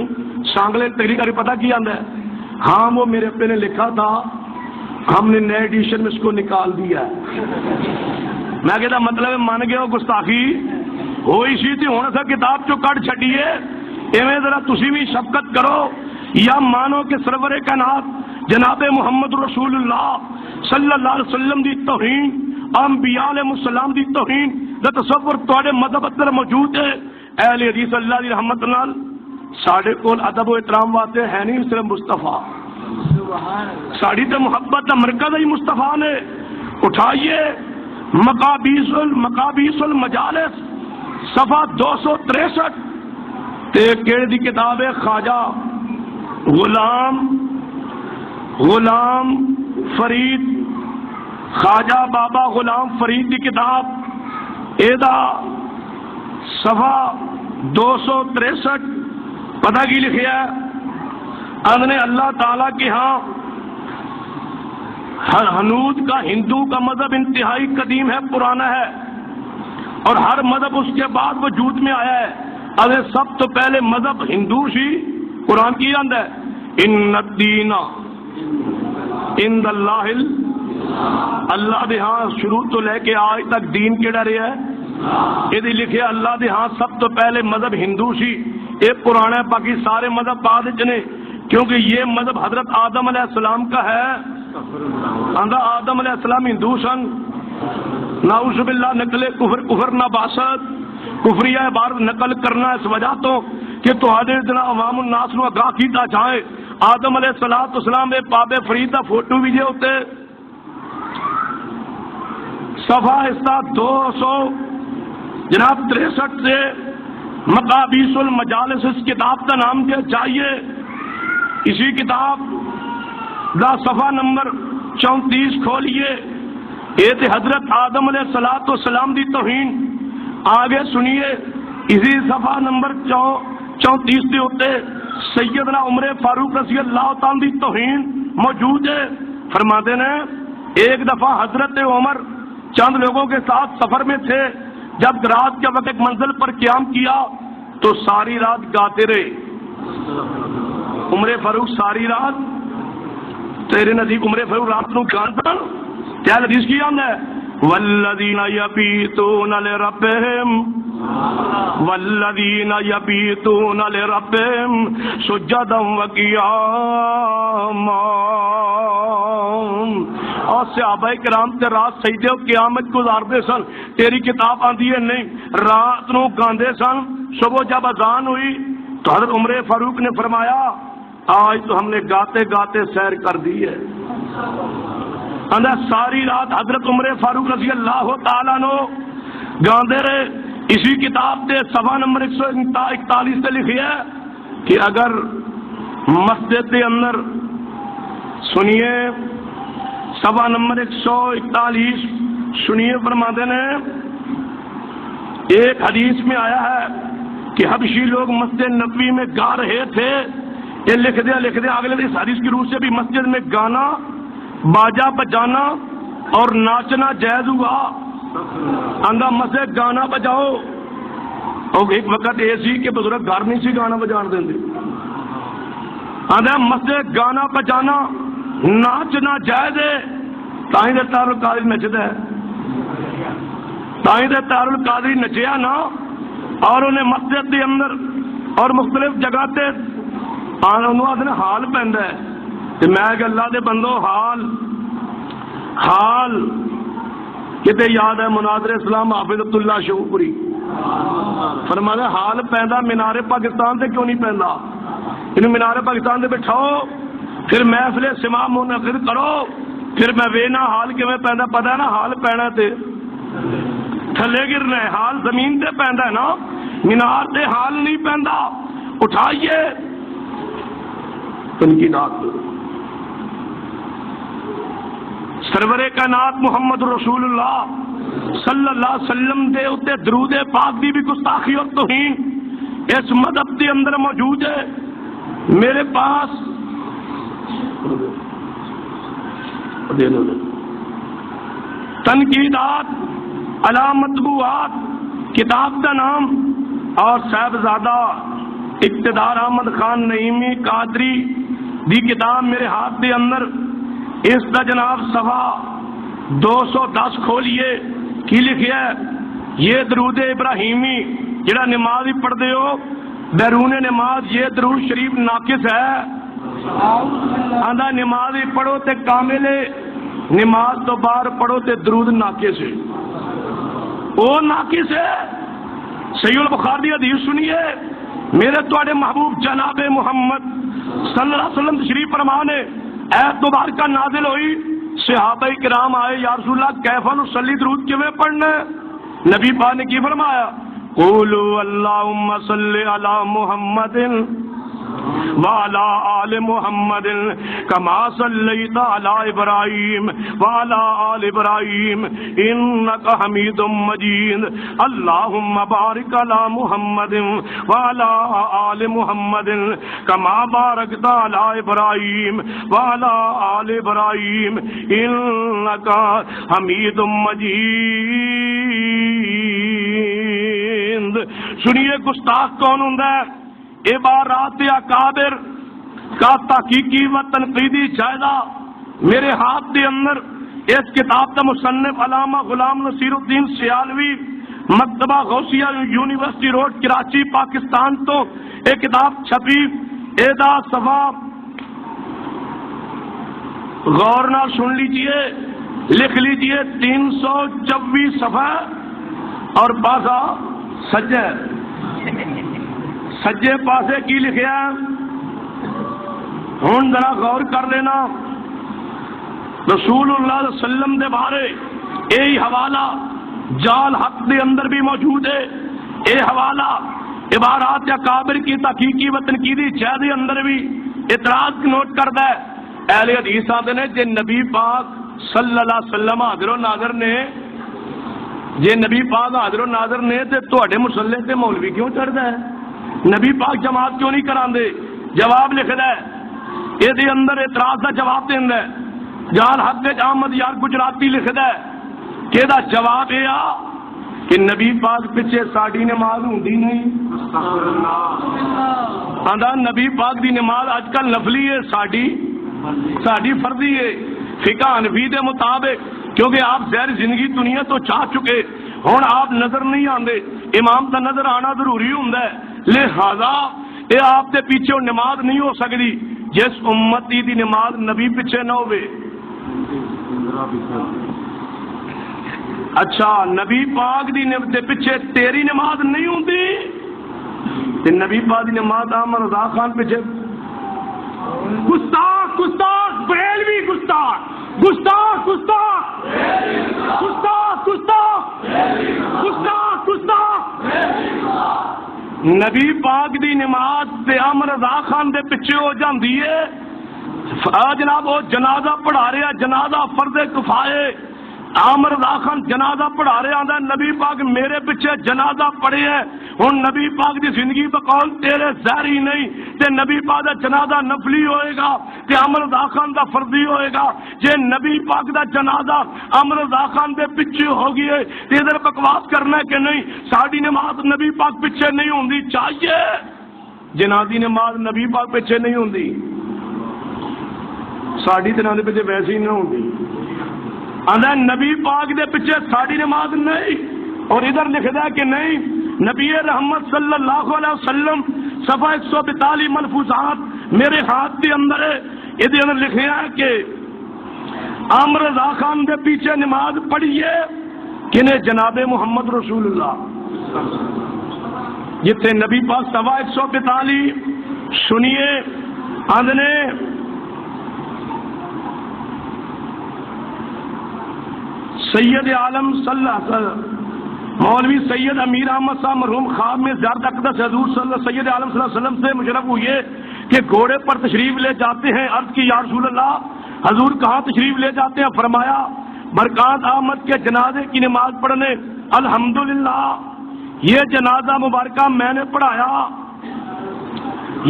سانگلے تقریر کر پتہ کی آندا ہے؟ ہاں وہ میرے ابے نے لکھا تھا، ہم نے نئے ایڈیشن میں اس کو نکال دیا ہے۔ میں کہتا مطلب مان گئے ہو گستاخی ہوئی سی تھی، ہونا تھا کتاب چو کٹ چھڈیے۔ ایویں ذرا تسی بھی شفقت کرو، یا مانو کہ سرور کائنات جناب محمد رسول اللہ صلی اللہ علیہ وسلم دی توہین، انبیاء علیہ السلام دی توہین دا تصور تواڈے مذہب اندر موجود ہے۔ اہل حدیث اللہ دی رحمت نال ساڈے کول ادب و احترام واسطے ہے نہیں صرف مصطفیٰ، ساڑی تے محبت دا مرکز ہی مصطفیٰ نے۔ اٹھائیے مقابیس المجالس صفحہ 263 تے کیڑے دی کتاب ہے؟ خواجہ غلام فرید، خواجہ بابا غلام فرید دی کتاب ایدا صفحہ 263 پتہ کی لکھیا ہے؟ اندنے اللہ تعالیٰ کے ہاں ہنود کا ہندو کا مذہب انتہائی قدیم ہے، پرانا ہے، اور ہر مذہب اس کے بعد وجود میں آیا ہے۔ اگر سب تو پہلے مذہب ہندو سی، قرآن کی آندا ہے ان الدین عند اللہ اللہ دے ہاں شروع تو لے کے آج تک دین کیڑا رہا ہے؟ یہ لکھے اللہ دے ہاں سب تو پہلے مذہب ہندو سی، یہ پرانا ہے، باقی سارے مذہب بعد نے، کیونکہ یہ مذہب حضرت آدم علیہ السلام کا ہے۔ آندا آدم علیہ السلام ہندو سن، نعوذ باللہ نقل کفر نباست کفریہ عبارت نقل کرنا اس وجہ تو کہ تہاڈے جناب عوام الناس نو آگاہ کیتا جائے۔ آدم علیہ السلام اے باب فرید دا فوٹو بھی جے ہوتے صفحہ استا 200 جناب 63 سے مقابیس المجالس اس کتاب کا نام دیا چاہیے۔ اسی کتاب دا صفحہ نمبر 34 کھولیے، یہ تے حضرت آدم علیہ السلام دی توہین۔ آگے سنیے اسی صفحہ نمبر 34 کے ہوتے سیدنا عمر فاروق رضی اللہ تعالیٰ دی توہین موجود ہے۔ فرماتے ہیں ایک دفعہ حضرت عمر چند لوگوں کے ساتھ سفر میں تھے، جب رات کے وقت ایک منزل پر قیام کیا تو ساری رات گاتے رہے۔ عمر فاروق ساری رات تیرے نزدیک عمر فاروق رات نو گانتا کیا حدیث کی آمد ہے؟ والذین یبیتون لربہم والذین یبیتون لربہم سجدا وقیاما۔ اور صحابہ کرام تے رات سجدے و قیامت گزارتے سن، تیری کتاب آندی ہے نہیں، رات نو گاندے سن۔ صبح جب اذان ہوئی تو حضرت عمر فاروق نے فرمایا آج تو ہم نے گاتے گاتے سیر کر دی ہے۔ ساری رات حضرت عمر فاروق رضی اللہ تعالیٰ نو گاندے رہے. اسی کتاب دے صفحہ نمبر 141 سے لکھیا ہے کہ اگر مسجد کے اندر سنیے صفحہ نمبر 141 سنیے فرماتے ہیں ایک حدیث میں آیا ہے کہ حبشی لوگ مسجد نبوی میں گا رہے تھے. یہ لکھ دیا اگلے اس حدیث کی روح سے بھی مسجد میں گانا باجا بجانا اور ناچنا جائز ہوا. آندہ مسجد گانا بجاؤ اور ایک وقت ایسی کہ بزرگ گھر نہیں سی گانا بجان دیں. آندہ مسجد گانا بجانا ناچنا جائز ہے. تائیں دے تار القادری نچدا ہے, تائیں دے تار القادری نچیا نا اور انہیں مسجد کے اندر اور مختلف جگہ تے آدھے حال پہنتا ہے. میں کہ اللہ دے بندو حال کتے یاد ہے مناظر اسلام حافظ اللہ شہوپری فرمایا حال پہنتا مینار پاکستان سے کیوں نہیں پہنتا. انہوں مینار پاکستان سے بٹھاؤ پھر محفل سما منعقد کرو پھر میں وینا حال کیویں پہنتا. پتا ہے نا حال پہنا تے تھلے گرنا ہے, حال زمین تے پہنتا ہے نا, مینار تے حال نہیں پہنتا. اٹھائیے تنقیدات. سرور کائنات محمد رسول اللہ صلی اللہ علیہ وسلم دے اتے درود پاک دی بھی گستاخی اور توہین اس مذہب کے اندر موجود ہے. میرے پاس تنقیدات علی مطبوعات کتاب کا نام اور صاحبزادہ اقتدار احمد خان نعیمی قادری دی کتاب میرے ہاتھ کے اندر اس کا جناب صفحہ 210 کھولیے کی لکھیا ہے یہ درود ابراہیمی جڑا نماز ہی پڑھ دے ہو بیرون نماز یہ درود شریف ناقص ہے. آندہ نماز ہی پڑھو تے کامل ہے, نماز تو باہر پڑھو تے درود ناقص ہے. وہ ناقص ہے. صحیح البخاری حدیث سنیے میرے تواڈے محبوب جناب محمد صلی اللہ علیہ وسلم تشریف فرمانے ایت مبارکہ نازل ہوئی. صحابہ کرام آئے یا رسول اللہ کیف نصلی درود کیویں پڑھنا ہے. نبی پاک نے کی فرمایا قولوا اللہم صلی علی محمد وعلى آل محمد كما صليت على إبراهيم وعلى آل إبراهيم إنك حميد مجيد اللهم بارك على محمد وعلى آل محمد كما باركت على إبراهيم وعلى آل إبراهيم إنك حميد مجيد. سنیے گستاخ کون ہوندا ہے؟ عبارات اکابر کا تحقیقی و تنقیدی جائزہ میرے ہاتھ کے اندر اس کتاب کا مصنف علامہ غلام نصیر الدین سیالوی مکتبہ غوثیہ یونیورسٹی روڈ کراچی پاکستان تو ایک کتاب چھپی ایدا صفحہ غور نہ سن لیجئے لکھ لیجئے 324 صفحہ اور بازا سجے پاسے کی لکھیا ہوں ذرا غور کر لینا. رسول اللہ علیہ وسلم دے بارے یہی حوالہ جال حق دے اندر بھی موجود ہے. یہ حوالہ عبارات اکابر کی تحقیقی و تنقیدی جائزے دے اندر بھی اعتراض نوٹ کرتا ہے. اہل حدیث آتے نے جے نبی پاک صلی اللہ علیہ وسلم حاضر و ناظر نے جے نبی پاک حاضر و ناظر نے تے تواڈے مصلی تے مولوی کیوں چڑھدا ہے؟ نبی پاک جماعت کیوں نہیں کراندے؟ جواب لکھدا ہے یہ دے اندر اعتراض دا جواب دیندا ہے. جال حق احمد یار گجراتی لکھدا ہے کہ دا جواب یہ آ کہ نبی پاک پیچھے ساڈی نماز ہوندی نہیں. آندا نبی پاک دی نماز اج کل نفلی ہے ساڈی فرضی ہے. فقہ حنفی دے مطابق کیونکہ آپ ظاہر زندگی دنیا تو چاہ چکے ہوں آپ نظر نہیں آندے امام کا نظر آنا ضروری ہوندا ہے. لہذا یہ آپ کے پیچھے نماز نہیں ہو سکتی جس امتی دی نماز نبی پیچھے نہ ہوئے. اچھا نبی پاک دی پیچھے تیری نماز نہیں ہوندی تے نبی پاک دی نماز احمد رضا خان پیچھے گستاخ بریلوی گستاخ نبی پاک دی نماز تے عامر رضا خان دے پیچھے ہو جاندی ہے. جناب وہ جنازہ پڑھا رہا جنازہ فرض کفایہ عامر رضا خان جنازہ پڑھا رہا آندا نبی پاک میرے پیچھے جنازہ پڑھے ہے. ہن نبی پاک دی زندگی بقول تیرے ظاہری نہیں تے نبی پاک دا جنازہ نفلی ہوئے گا تے عامر رضا خان دا فرضی ہوئے گا. جے نبی پاک دا جنازہ عامر رضا خان دے پیچھے ہو گئے تے ادھر بکواس کرنا کہ نہیں ساڈی نماز نبی پاک پیچھے نہیں ہوندی چاہیے. جنازی نماز نبی پاک پیچھے نہیں ہوندی ساڈی تے نال پیچھے ویسے ہی نہ ہوندی. آندا نبی پاک دے پیچھے ساڈی نماز نہیں. اور ادھر لکھدا ہے کہ نہیں نبی رحمت صلی اللہ علیہ وسلم صفحہ 142 ملفوظات میرے ہاتھ کے اندر ہے. یہ اندر لکھا ہے کہ عامر رضا خان دے پیچھے نماز پڑھیے کنے جناب محمد رسول اللہ جتنے نبی پاک صفحہ 142 سنیے. آندنے سید عالم صلی اللہ علیہ وسلم مولوی سید امیر احمد صاحب مرحوم خواب میں زیارت اقدس حضور سید عالم صلی اللہ علیہ وسلم سے مشرف ہوئے کہ گھوڑے پر تشریف لے جاتے ہیں. عرض کی یا رسول اللہ حضور کہاں تشریف لے جاتے ہیں؟ فرمایا برکات احمد کے جنازے کی نماز پڑھنے. الحمدللہ یہ جنازہ مبارکہ میں نے پڑھایا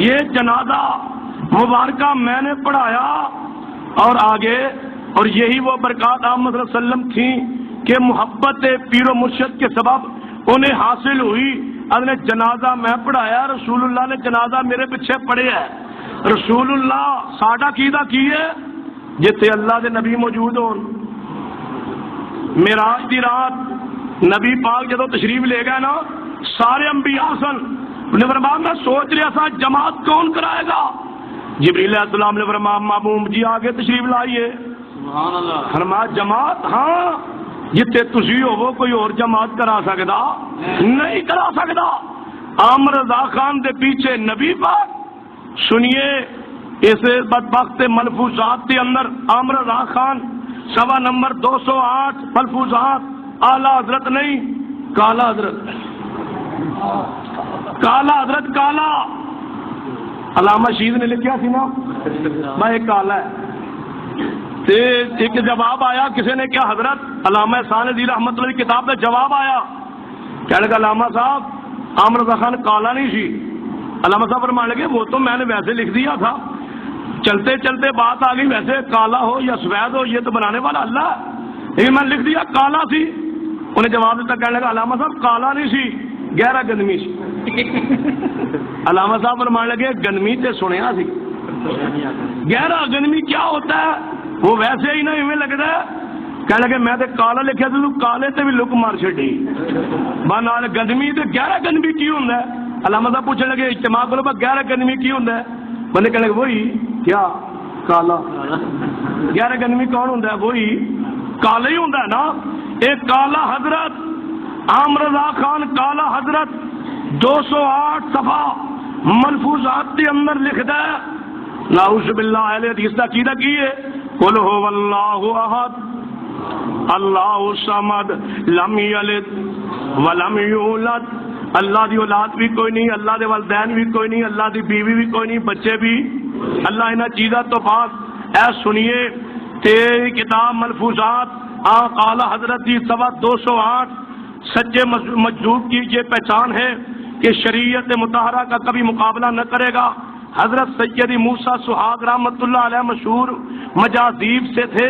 یہ جنازہ مبارکہ میں نے پڑھایا. اور آگے اور یہی وہ برکات احمد صلی اللہ علیہ وسلم تھیں کہ محبت پیر و مرشد کے سبب انہیں حاصل ہوئی. نے جنازہ میں پڑھایا رسول اللہ نے جنازہ میرے پیچھے پڑھے ہے. رسول اللہ ساڈا کیدا کی ہے جتھے اللہ دے نبی موجود ہون. معراج دی رات نبی پاک جدو تشریف لے گئے نا سارے انبیاء سن. انہیں فرمایا میں سوچ رہا تھا جماعت کون کرائے گا. جبریل علیہ السلام نے فرمایا معموم جی آگے تشریف لائیے. فرمایا جماعت ہاں جتے تسی ہو کوئی اور جماعت کرا سکتا نہیں کرا سکتا. عامر رضا خان دے پیچھے نبی پاک. سنیے اس بدبخت ملفوظات کے اندر عامر رضا خان سوا نمبر 208 ملفوظات اعلی حضرت نہیں کالا حضرت کالا حضرت کالا علامہ شہید نے لکھا سی نا میں کالا ہے. ایک جواب آیا کسی نے کیا حضرت علامہ احسان عزیز رحمت اللہ کی کتاب میں جواب آیا کہنے لگا علامہ صاحب عامر رضا خان کالا نہیں سی. علامہ صاحب فرمانے لگے وہ تو میں نے ویسے لکھ دیا تھا چلتے چلتے بات آ گئی ویسے کالا ہو یا سفید ہو یہ تو بنانے والا اللہ ہے لیکن میں نے لکھ دیا کالا سی. انہیں جواب دیتا کہنے لگا علامہ صاحب کالا نہیں سی گہرا گندمی سی. علامہ صاحب فرمانے لگے گندمی تے سنیا سی گہرا گندمی کیا ہوتا ہے وہ ویسے ہی نہیں لگتا ہے. کہنے لگے میں تے کالا لکھیا تو کالے تے بھی لک مار چڈی بنال گندمی تے گہرا گندمی کی ہوندا ہے. علامہ صاحب پوچھنے لگے اجتماع کرو گہرا گندمی کی ہوندا ہے. بندے کہنے لگے وہی کیا کالا. گہرا گندمی کون ہوندا ہے وہی کالا ہی ہوندا ہے نا. ایک کالا حضرت عامر رضا خان کالا حضرت 208 صفحہ ملفوظات کے اندر لکھدا ہے نعوذ باللہ اہل حدیث کا عقیدہ کی ہے قل هو اللہ احد اللہ الصمد لم یلد ولم یولد. اللہ دی اولاد بھی کوئی نہیں اللہ دے والدین بھی کوئی نہیں اللہ دی بیوی بھی کوئی نہیں بچے بھی اللہ انہاں چیزاں تو پاک. اے سنیے تیری کتاب ملفوظات اعلی حضرت کی صفحہ 208 سچے مجذوب کی یہ پہچان ہے کہ شریعت مطہرہ کا کبھی مقابلہ نہ کرے گا. حضرت سیدی موسیٰ سہاگ رحمۃ اللہ علیہ مشہور مجاذیب سے تھے.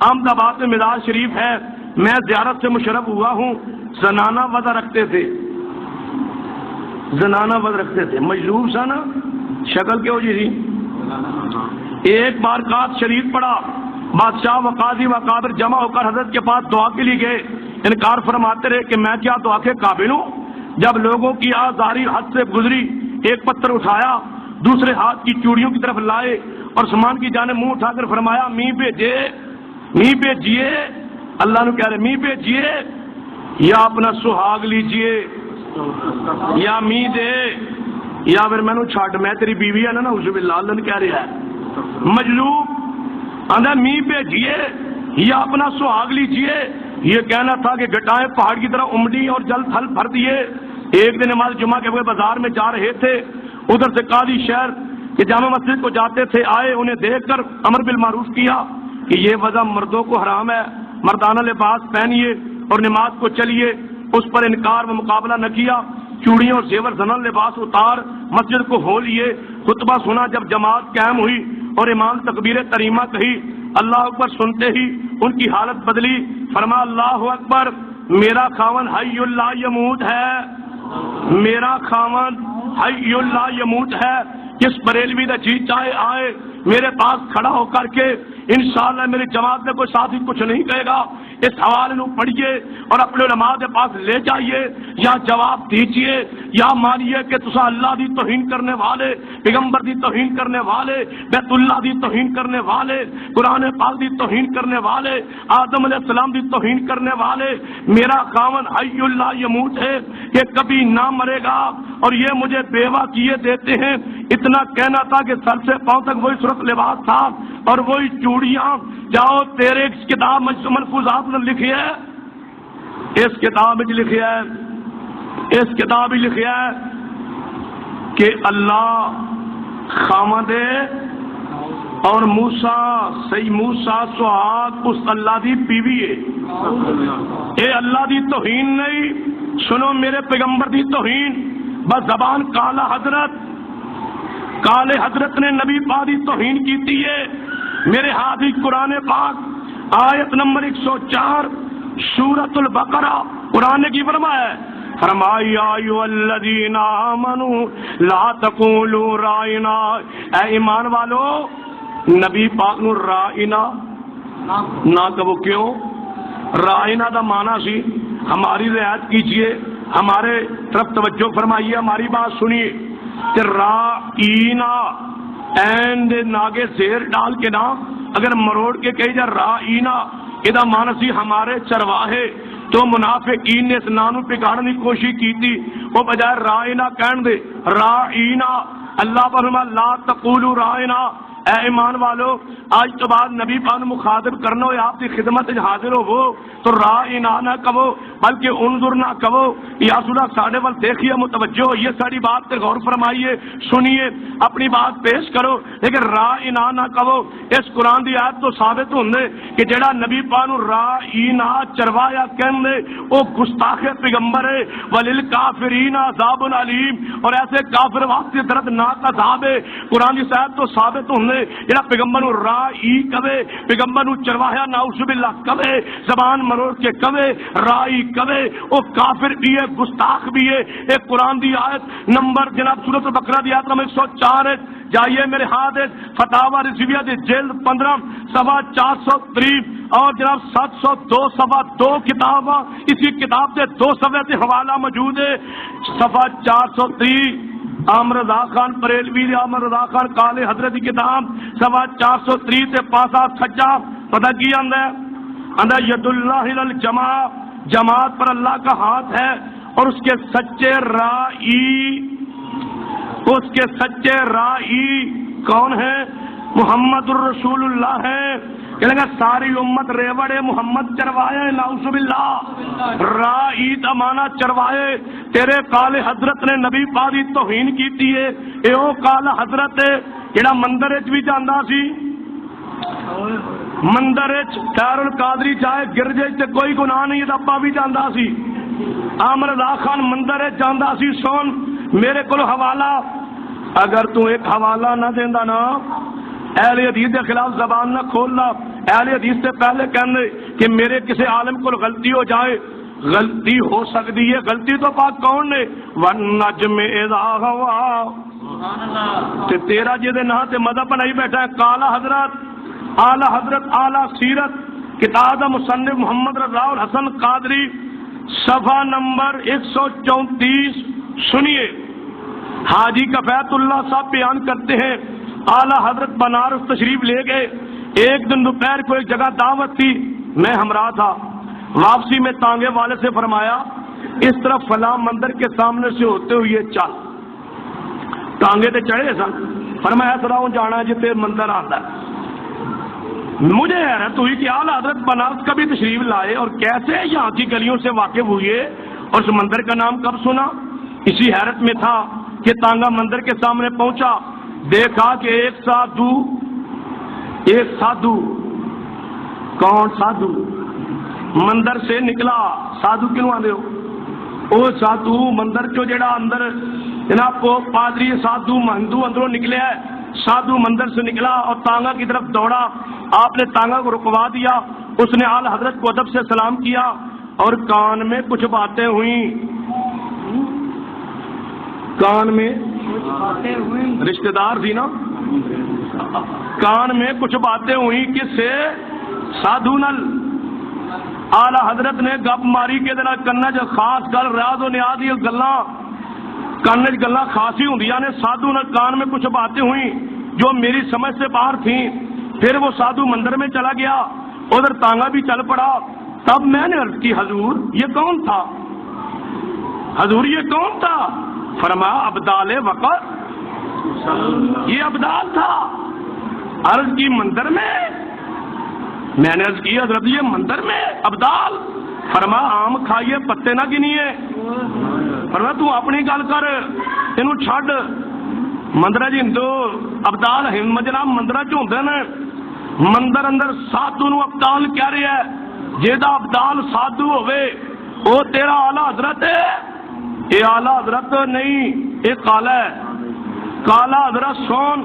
احمد آباد میں مزار شریف ہے. میں زیارت سے مشرف ہوا ہوں. زنانہ وضع رکھتے تھے زنانہ وضع رکھتے تھے مجذوب سا نا شکل کیا ہو جی تھی. ایک بار قات شریف پڑا بادشاہ و قاضی و قادر جمع ہو کر حضرت کے پاس دعا کے لیے گئے. انکار فرماتے رہے کہ میں کیا دعا کے قابل ہوں. جب لوگوں کی آزاری حد سے گزری ایک پتھر اٹھایا دوسرے ہاتھ کی چوڑیوں کی طرف لائے اور سامان کی جانب منہ اٹھا کر فرمایا می بھیجیے. اللہ نے کہہ رہے می بھیجیے یا اپنا سہاگ لیجیے یا می دے یا پھر میں چھڈ میں تیری بیوی ہے نا اس باللہ اللہ نے کہہ رہا ہے مجلوب آندھا می بھیجیے یا اپنا سہاگ لیجیے. یہ کہنا تھا کہ گٹائیں پہاڑ کی طرح امڑی اور جل تھل بھر دیے ایک دن نماز جمعہ کے وقت بازار میں جا رہے تھے، ادھر سے قاضی شہر کہ جامع مسجد کو جاتے تھے، آئے، انہیں دیکھ کر امر بالمعروف کیا کہ یہ وضع مردوں کو حرام ہے، مردانہ لباس پہنیے اور نماز کو چلیے۔ اس پر انکار و مقابلہ نہ کیا، چوڑیوں اور زیور زنہ لباس اتار مسجد کو ہو لیے، خطبہ سنا۔ جب جماعت قائم ہوئی اور امام تکبیر تحریمہ کہی، اللہ اکبر سنتے ہی ان کی حالت بدلی، فرما اللہ اکبر، میرا خاون حی لا یموت ہے، میرا خاون حی لا یموت ہے۔ کس بریلوی دا جی چاہے آئے میرے پاس کھڑا ہو کر کے، انشاءاللہ میری جماعت میں کوئی ساتھی کچھ نہیں کہے گا، اس حوالے کو پڑھیے اور اپنے علماء کے پاس لے جائیے، یا جواب دیجیے یا مانیے کہ تسا اللہ دی توہین کرنے والے، پیغمبر دی توہین کرنے والے، بیت اللہ دی توہین کرنے والے، قرآن پاک دی توہین کرنے والے، آدم علیہ السلام دی توہین کرنے والے، میرا خاون حی لا یموت ہے کہ کبھی نہ مرے گا اور یہ مجھے بیوہ کیے دیتے ہیں۔ اتنا کہنا تھا کہ سر سے پاؤں تک وہی سرخ لباس تھا اور وہی چوڑیاں۔ جاؤ تیرے اس کتاب ملفوظات نے لکھی ہے، اس کتاب میں لکھی ہے، اس کتاب میں لکھی ہے کہ اللہ خامد اور موسیٰ سی موسیٰ سہاگ اس اللہ دی بیوی ہے۔ اے اللہ دی توہین نہیں، سنو میرے پیغمبر دی توہین، بس زبان کالا حضرت، کالے حضرت نے نبی پاک دی توہین کی ہے۔ میرے ہاتھ ہی قرآن پاک آیت نمبر 104 سورۃ البقرہ، قرآن کی فرمایا ہے، فرمایا ایھا الذین آمنوا لا تقولوا رائنا، اے ایمان والو نبی پاک نو رائنا نہ کہو۔ کیوں؟ رائنا دا معنی سی ہماری رعایت کیجئے، ہمارے طرف توجہ فرمائیے، ہماری بات سنیے کہ رائنا اینڈ ناگے زیر ڈال کے نا اگر مروڑ کے کہی جا رائنا، یہ معنی سی ہمارے چرواہے۔ تو منافقین نے اس نانو پکاڑنے کی کوشش کی تھی، وہ بجائے رائنا کہن دے رائنا، اللہ پر لا تقولوا رائنا، اے ایمان والو آج تو بعد نبی پاک مخاطب کرنا ہو، آپ کی خدمت حاضر ہو وہ تو رائنا نہ کہو بلکہ انظر نہ کہو، یا سنا ساڑھے وال دیکھیے، متوجہ ہو، یہ ساری بات پہ غور فرمائیے، سنیے، اپنی بات پیش کرو، لیکن رائنا نہ کہو۔ اس قرآن دی آیت تو ثابت ہوندے کہ جڑا نبی پاک نو رائنا چروایا کہندے او گستاخ پیغمبر ہے، وللکافرین عذاب علیم، اور ایسے کافر واسطے دردناک عذاب ہے۔ قرآن دی آیت تو ثابت ہوندے جڑا پیغمبر نو رائی کہے، پیغمبر نو چرواہیا نعوذ باللہ کہے، زبان مروڑ کے کہے، رائی کہے، او کافر بھی ہے، گستاخ بھی ہے۔ ایک قرآن دی آیت نمبر جناب سورۃ البقرہ دی آیت نمبر 104 ہے، جائیے میرے ہاتھ ہے، فتاوی رضویہ دی جلد 15 صفحہ 403 اور جناب 702 صفحہ 2 کتاب، اسی کتاب سے 2 صفحے سے حوالہ موجود ہے، صفحہ 403 عامر رضا خان بریلوی، عامر رضا خان کالے حضرت کی کتاب، صفحہ 403 سے پاسا سجا، پتہ کی اندر ید اللہ الجماع، جماعت پر اللہ کا ہاتھ ہے، اور اس کے سچے رائی، اس کے سچے رائی کون ہے؟ محمد الرسول اللہ ہے۔ کہنے گا ساری امت ریوڑے محمد چروائے، نعوذ باللہ، رائی دا معنی چروائے۔ تیرے کالے حضرت نے نبی پاک دی توہین کیتی ہے، اے او کالا حضرت ہے جڑا مندر وچ بھی جاندا سی، مندر وچ خیر القادری چاہے گرجے تے کوئی گناہ نہیں، دا ابا بھی جاندا سی، عامر رضا خان مندر وچ جاندا سی۔ سن میرے کول حوالہ، اگر تو ایک حوالہ نہ دیندا نا اہل حدیث کے خلاف زبان نہ کھولنا، اہل حدیث سے پہلے کہنے کہ میرے کسی عالم کو غلطی ہو جائے، غلطی ہو سکتی ہے، غلطی تو پاک کون نے؟ وَالنَّجْمِ إِذَا هَوَىٰ، تے تیرا جہدے نا تے مذہب بنائی بیٹھا ہے کالا حضرت، اعلی حضرت، اعلی سیرت، کتاب مصنف محمد رضا الحسن قادری، صفحہ نمبر 134 سنیے، حاجی کفایت اللہ صاحب بیان کرتے ہیں اعلی حضرت بنارس تشریف لے گئے، ایک دن دوپہر کو ایک جگہ دعوت تھی، میں ہمراہ تھا، واپسی میں تانگے والے سے فرمایا اس طرف فلاں مندر کے سامنے سے ہوتے ہوئے چل، ٹانگے تے چڑھے سن، فرمایا سراؤں جانا جتے مندر آتا ہے۔ مجھے حیرت ہوئی کہ اعلی حضرت بنارس کا بھی تشریف لائے اور کیسے یہاں کی گلیوں سے واقف ہوئے اور اس مندر کا نام کب سنا؟ اسی حیرت میں تھا کہ تانگا مندر کے سامنے پہنچا، دیکھا کہ ایک سادھو کون سادھو مندر سے نکلا. سادھو کیوں آدھے ہو؟ وہ سادھو مندر چو جڑا اندر جناب کو پادری سادھو ہندو اندروں نکلے ہے. سادھو مندر سے نکلا اور تانگا کی طرف دوڑا. آپ نے تانگا کو رکوا دیا. اس نے اعلی حضرت کو ادب سے سلام کیا اور کان میں کچھ باتیں ہوئیں. کان میں رشتہ دار تھی نا، کان میں کچھ باتیں ہوئیں. کس سے؟ سادھو نل. اعلی حضرت نے گپ ماری کے دن کنا جو خاص گل راز و نیاز یہ گلاں کان چ گلاں خاصی ہوندیاں نے. سادھو نل کان میں کچھ باتیں ہوئیں جو میری سمجھ سے باہر تھیں. پھر وہ سادھو مندر میں چلا گیا، ادھر تانگا بھی چل پڑا. تب میں نے عرض کی حضور یہ کون تھا؟ حضور یہ کون تھا؟ فرمایا ابدال وقت، یہ ابدال تھا. عرض کی مندر میں نے عرض کی حضرت یہ مندر میں ابدال؟ فرمایا آم کھائیے پتے نہ گنیے. فرمایا تو اپنی گل کر، اینو چھڈ. مندر جی ہندو ابدال جناب مندر چ ہوندے نے. مندر اندر سادھو نو ابدال کہہ رہے ہے. جیدا ابدال سادھو ہوئے وہ تیرا اعلی حضرت ہے. یہ اعلی حضرت نہیں، یہ کالا ہے. کالا حضرت سون.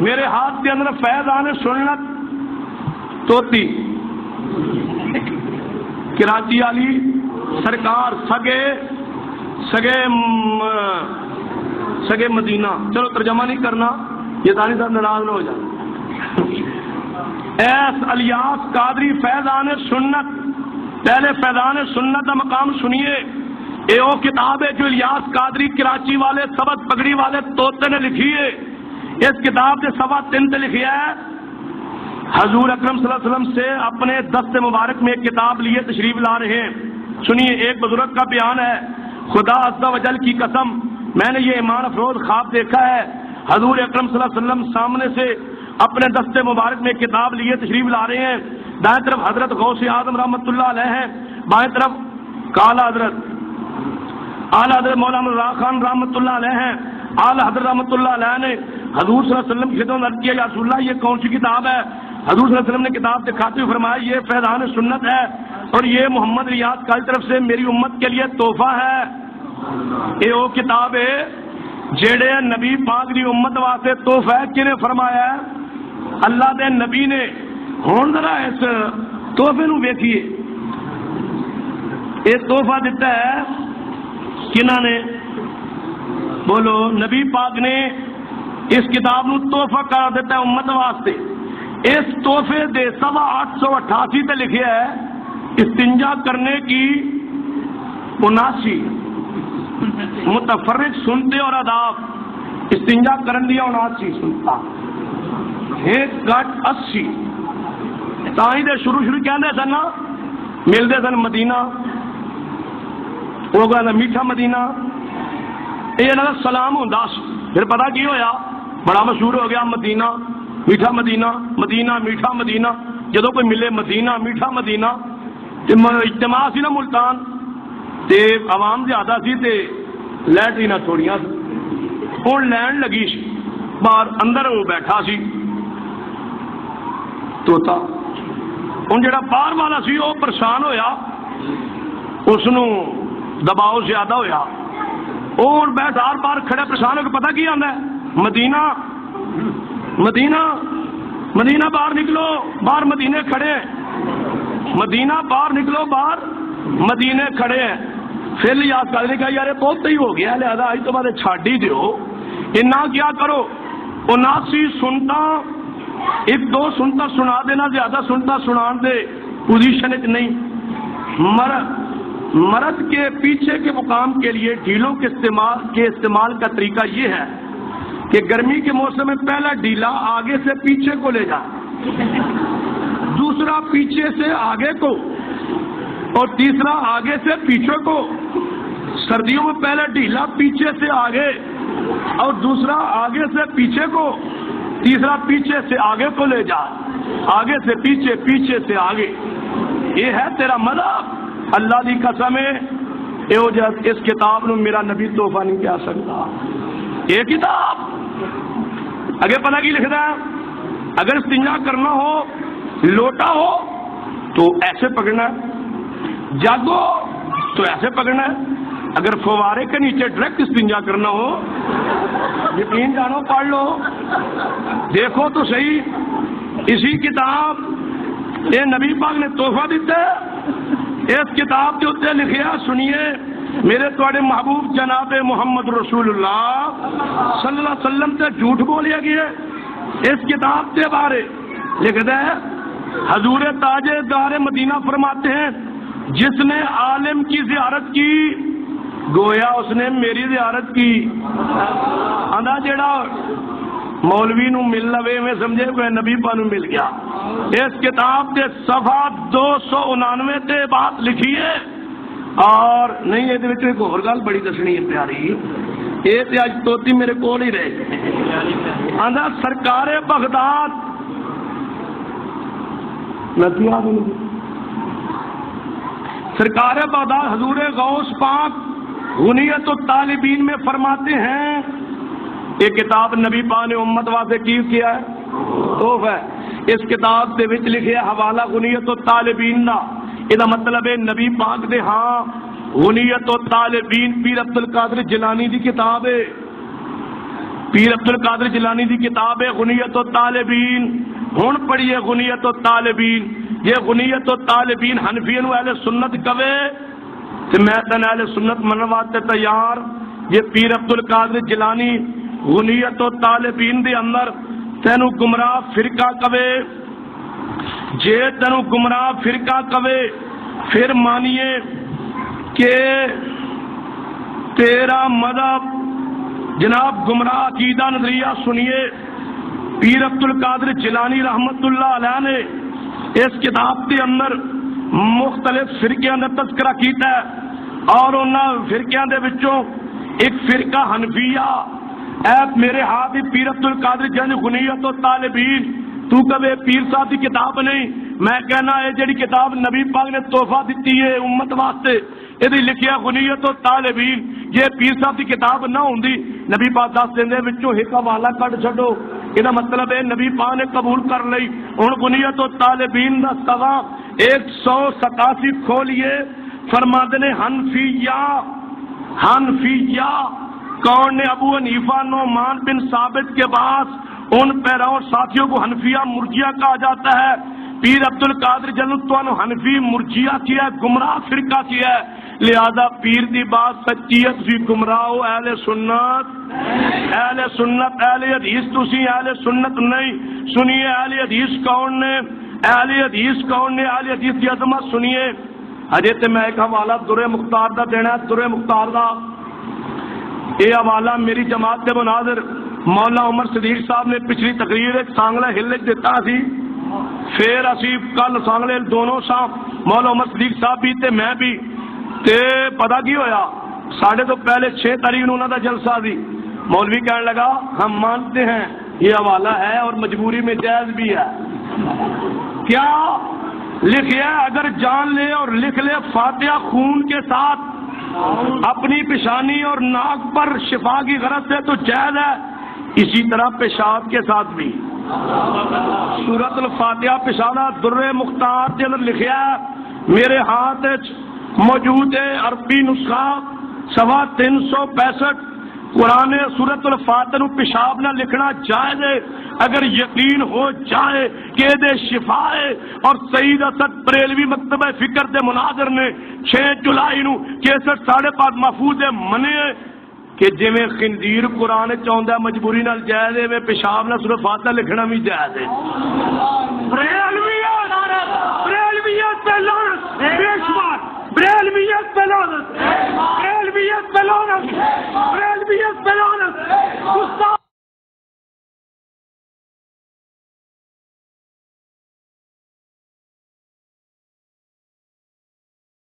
میرے ہاتھ کے اندر فیضان سنت توتی کراچی والی سرکار سگے مدینہ. چلو ترجمہ نہیں کرنا، یہ دانی صاحب ناراض نہ ہو جائے. ایس الیاس قادری فیضان سنت. پہلے فیضان سنت کا مقام سنیے. یہ وہ کتاب ہے جو الیاس قادری کراچی والے سبز پگڑی والے توتے نے لکھی ہے. اس کتاب سے 3.25 تے لکھی ہے. حضور اکرم صلی اللہ علیہ وسلم سے اپنے دست مبارک میں ایک کتاب لیے تشریف لا رہے ہیں. سنیے ایک بزرگ کا بیان ہے. خدا عز و جل کی قسم میں نے یہ ایمان افروز خواب دیکھا ہے. حضور اکرم صلی اللہ علیہ وسلم سامنے سے اپنے دست مبارک میں کتاب لیے تشریف لا رہے ہیں. دائیں طرف حضرت غوث اعظم رحمۃ اللہ علیہ ہیں، بائیں طرف کالا حضرت اعلی حضرت مولانا رضا خان رحمۃ اللہ علیہ ہیں. اعلی حضرت رحمۃ اللہ علیہ نے حضور صلی اللہ علیہ وسلم کی خدمت میں عرض کیا یا رسول اللہ یہ کون سی کتاب ہے؟ حضور صلی اللہ علیہ وسلم نے کتاب دکھاتے ہوئے فرمایا یہ فیضان سنت ہے اور یہ محمد ریاض کی طرف سے میری امت کے لیے تحفہ ہے. یہ وہ کتاب ہے جیڑے نبی پاک دی امت واسطے تحفہ ہے. کنے فرمایا ہے؟ اللہ دے نبی نے. ہون ذرا اس تحفے نو ویکھیے. یہ تحفہ دیتا ہے کنہاں نے؟ بولو. نبی پاک نے اس کتاب نو تحفہ قرار دیتا ہے امت واسطے. اس تحفے دے 888 تے لکھیا ہے استنجا کرنے کی 79 متفرق سنتے اور آداب. استنجا کرن دیا 79 سنتا 1.80. تائی دے شروع کہندے سن نا ملدے سن مدینہ، وہ کہندا میٹھا مدینہ. یہ انہاں دا سلام ہوندا. پھر پتہ کی ہویا؟ بڑا مشہور ہو گیا مدینہ میٹھا مدینہ، مدینہ میٹھا مدینہ. جدو کوئی ملے مدینہ میٹھا مدینہ. اجتماع سی نا ملتان تے عوام زیادہ سی تے لیٹریناں تھوڑیاں سی. ہوں لین لگی باہر، اندر وہ بیٹھا سی توتا. ہوں جڑا باہر والا سی وہ پریشان ہویا، اس نو دباؤ زیادہ ہویا. اور بیٹھ آر پار کھڑے پریشان ہو کے پتہ کی آندا ہے مدینہ مدینہ مدینہ باہر نکلو. باہر مدینے کھڑے ہیں. مدینہ باہر نکلو، باہر مدینے کھڑے ہیں. پھر یاد کر کہا یار بہت ہی ہو گیا لہذا آج تو بعد چھڈ ہی دیو. اتنا کیا کرو 79 سنتا 1-2 سنتا سنا دینا، زیادہ سنتا سنان دے پوزیشن نہیں. مرد کے پیچھے کے مقام کے لیے ڈھیلوں کے استعمال کا طریقہ یہ ہے کہ گرمی کے موسم میں پہلا ڈھیلا آگے سے پیچھے کو لے جائے، دوسرا پیچھے سے آگے کو، اور تیسرا آگے سے پیچھے کو. سردیوں میں پہلا ڈھیلا پیچھے سے آگے اور دوسرا آگے سے پیچھے کو، تیسرا پیچھے سے آگے کو لے جا. آگے سے پیچھے، پیچھے سے آگے. یہ ہے تیرا مذہب. اللہ دی قسم ہے یہو جہا اس کتاب نو میرا نبی تحفہ نہیں کہہ سکتا. یہ کتاب اگے پتہ کی لکھدا ہے, اگر استنجا کرنا ہو لوٹا ہو تو ایسے پکڑنا ہے, جگ ہو تو ایسے پکڑنا ہے, اگر فوارے کے نیچے ڈائریکٹ استنجا کرنا ہو, یقین جانو پڑھ لو دیکھو تو صحیح. اسی کتاب یہ نبی پاک نے تحفہ دیتا ہے. اس کتاب کے اتنے لکھیا سنیے میرے تواڈے محبوب جناب محمد رسول اللہ صلی اللہ علیہ وسلم سے جھوٹ بولیا گیا. اس کتاب کے بارے لکھتا ہے حضور تاجدار مدینہ فرماتے ہیں جس نے عالم کی زیارت کی گویا اس نے میری زیارت کی. آندا جڑا مولوی نو مل لوے میں سمجھے کوئی نبی پاک نو مل گیا. اس کتاب کے صفحہ 299 تے بات لکھی ہے. اور نہیں یہ ایک اور گل بڑی دسنی ہے پیاری, یہ تے اج توتی میرے کول ہی رہے. آندا سرکار بغداد سرکار بغداد حضور غوث پاک غنیت الطالبین میں فرماتے ہیں یہ کتاب نبی پاک نے امت واسطے کی کیا ہے توحفہ ہے. اس کتاب دے وچ لکھیا حوالہ غنیت الطالبین دا. یہ مطلب ہے نبی پاک دے ہاں غنیت الطالبین پیر عبد القادر جیلانی دی کتاب ہے. پیر عبد القادر جیلانی دی کتاب ہے غنیت الطالبین. ہن پڑھیے غنیت الطالبین. یہ غنیت الطالبین حنفیہ نو اہل سنت کہے تے میں تن اہل سنت منن واسطے تیار. یہ پیر عبد القادر جیلانی غنیت الطالبین دے اندر تینو گمراہ فرقہ کہے. جے تینو گمراہ فرقہ کہے پھر مانیے کہ تیرا مذہب جناب گمراہ عقیدہ نظریہ. سنیے پیر عبد القادر جیلانی رحمت اللہ علیہ نے اس کتاب کے اندر مختلف فرقیاں کا تذکرہ کیتا ہے اور انہاں فرقیاں دے وچوں ایک فرقہ حنفیہ اے میرے ہاتھ پیر عبد القادر جیلانی غنیت الطالبین. تو کبھی پیر صاحب کی کتاب نہیں, میں کہنا ہے جڑی کتاب نبی پاک نے تحفہ دیتی ہے امت واسطے یہ لکھیا غنیت الطالبین. یہ پیر صاحب کی کتاب نہ ہوندی نبی پاک دس دیندے وچوں ایک حوالہ کڈ چھڈو. یہ مطلب ہے نبی پاک نے قبول کر لئی. ہن غنیت الطالبین دا صفحہ 187 کھولیے. فرماتے نے حنفیہ کون نے ابو حنیفہ نعمان بن ثابت کے بعد ان پیراؤں ساتھیوں کو حنفیہ مرجیہ کہا جاتا ہے. پیر عبد القادر جیلانی حنفی مرجیہ کیا ہے, گمراہ فرقہ کیا ہے. لہذا پیر دی بات سچیت بھی گمراہ ہو. اہل سنت اہل حدیث تسی اہل سنت نہیں. سنیے اہل حدیث کون نے, اہل حدیث کون نے, اہل حدیث کی عظمت سنیے. اجے تے میں ایک حوالہ درِ مختار دا دینا ہے. درِ مختار دا یہ حوالہ میری جماعت کے مناظر مولا عمر صدیق صاحب نے پچھلی تقریر ایک سانگلہ ہل دیتا سی. پھر اسی کل سانگلے دونوں شام مولا عمر صدیق صاحب بھی تے میں بھی تے پتہ کی ہویا ساڑھے تو پہلے 6 تاریخ انہوں دا جلسہ دی. مولوی کہنے لگا ہم مانتے ہیں یہ حوالہ ہے اور مجبوری میں جائز بھی ہے. کیا لکھیا اگر جان لے اور لکھ لے فاتحہ خون کے ساتھ اپنی پیشانی اور ناک پر شفا کی غرض سے تو جائز ہے. اسی طرح پیشاب کے ساتھ بھی سورۃ الفاتحہ پیشابہ درِ مختار کے اندر لکھیا ہے. میرے ہاتھ موجود ہے عربی نسخہ صفحہ 365 قرآن سورۃ الفاتحہ پیشاب نہ لکھنا جائز ہے اگر یقین ہو جائے کہ دے شفا ہے. اور سعید اسد بریلوی مکتبہ فکر دے مناظر نے 6 جولائی نو 61.5 محفوظ منے کہ جی میں خنزیر قرآن چاہتا ہے مجبوری نال جائز ہے, میں پیشاب نہ سورۃ فاتحہ لکھنا بھی جائز ہے. بریلویت پہ لعنت, بریلویت پہ لعنت, بریلویت پہ لعنت, بریلویت پہ لعنت.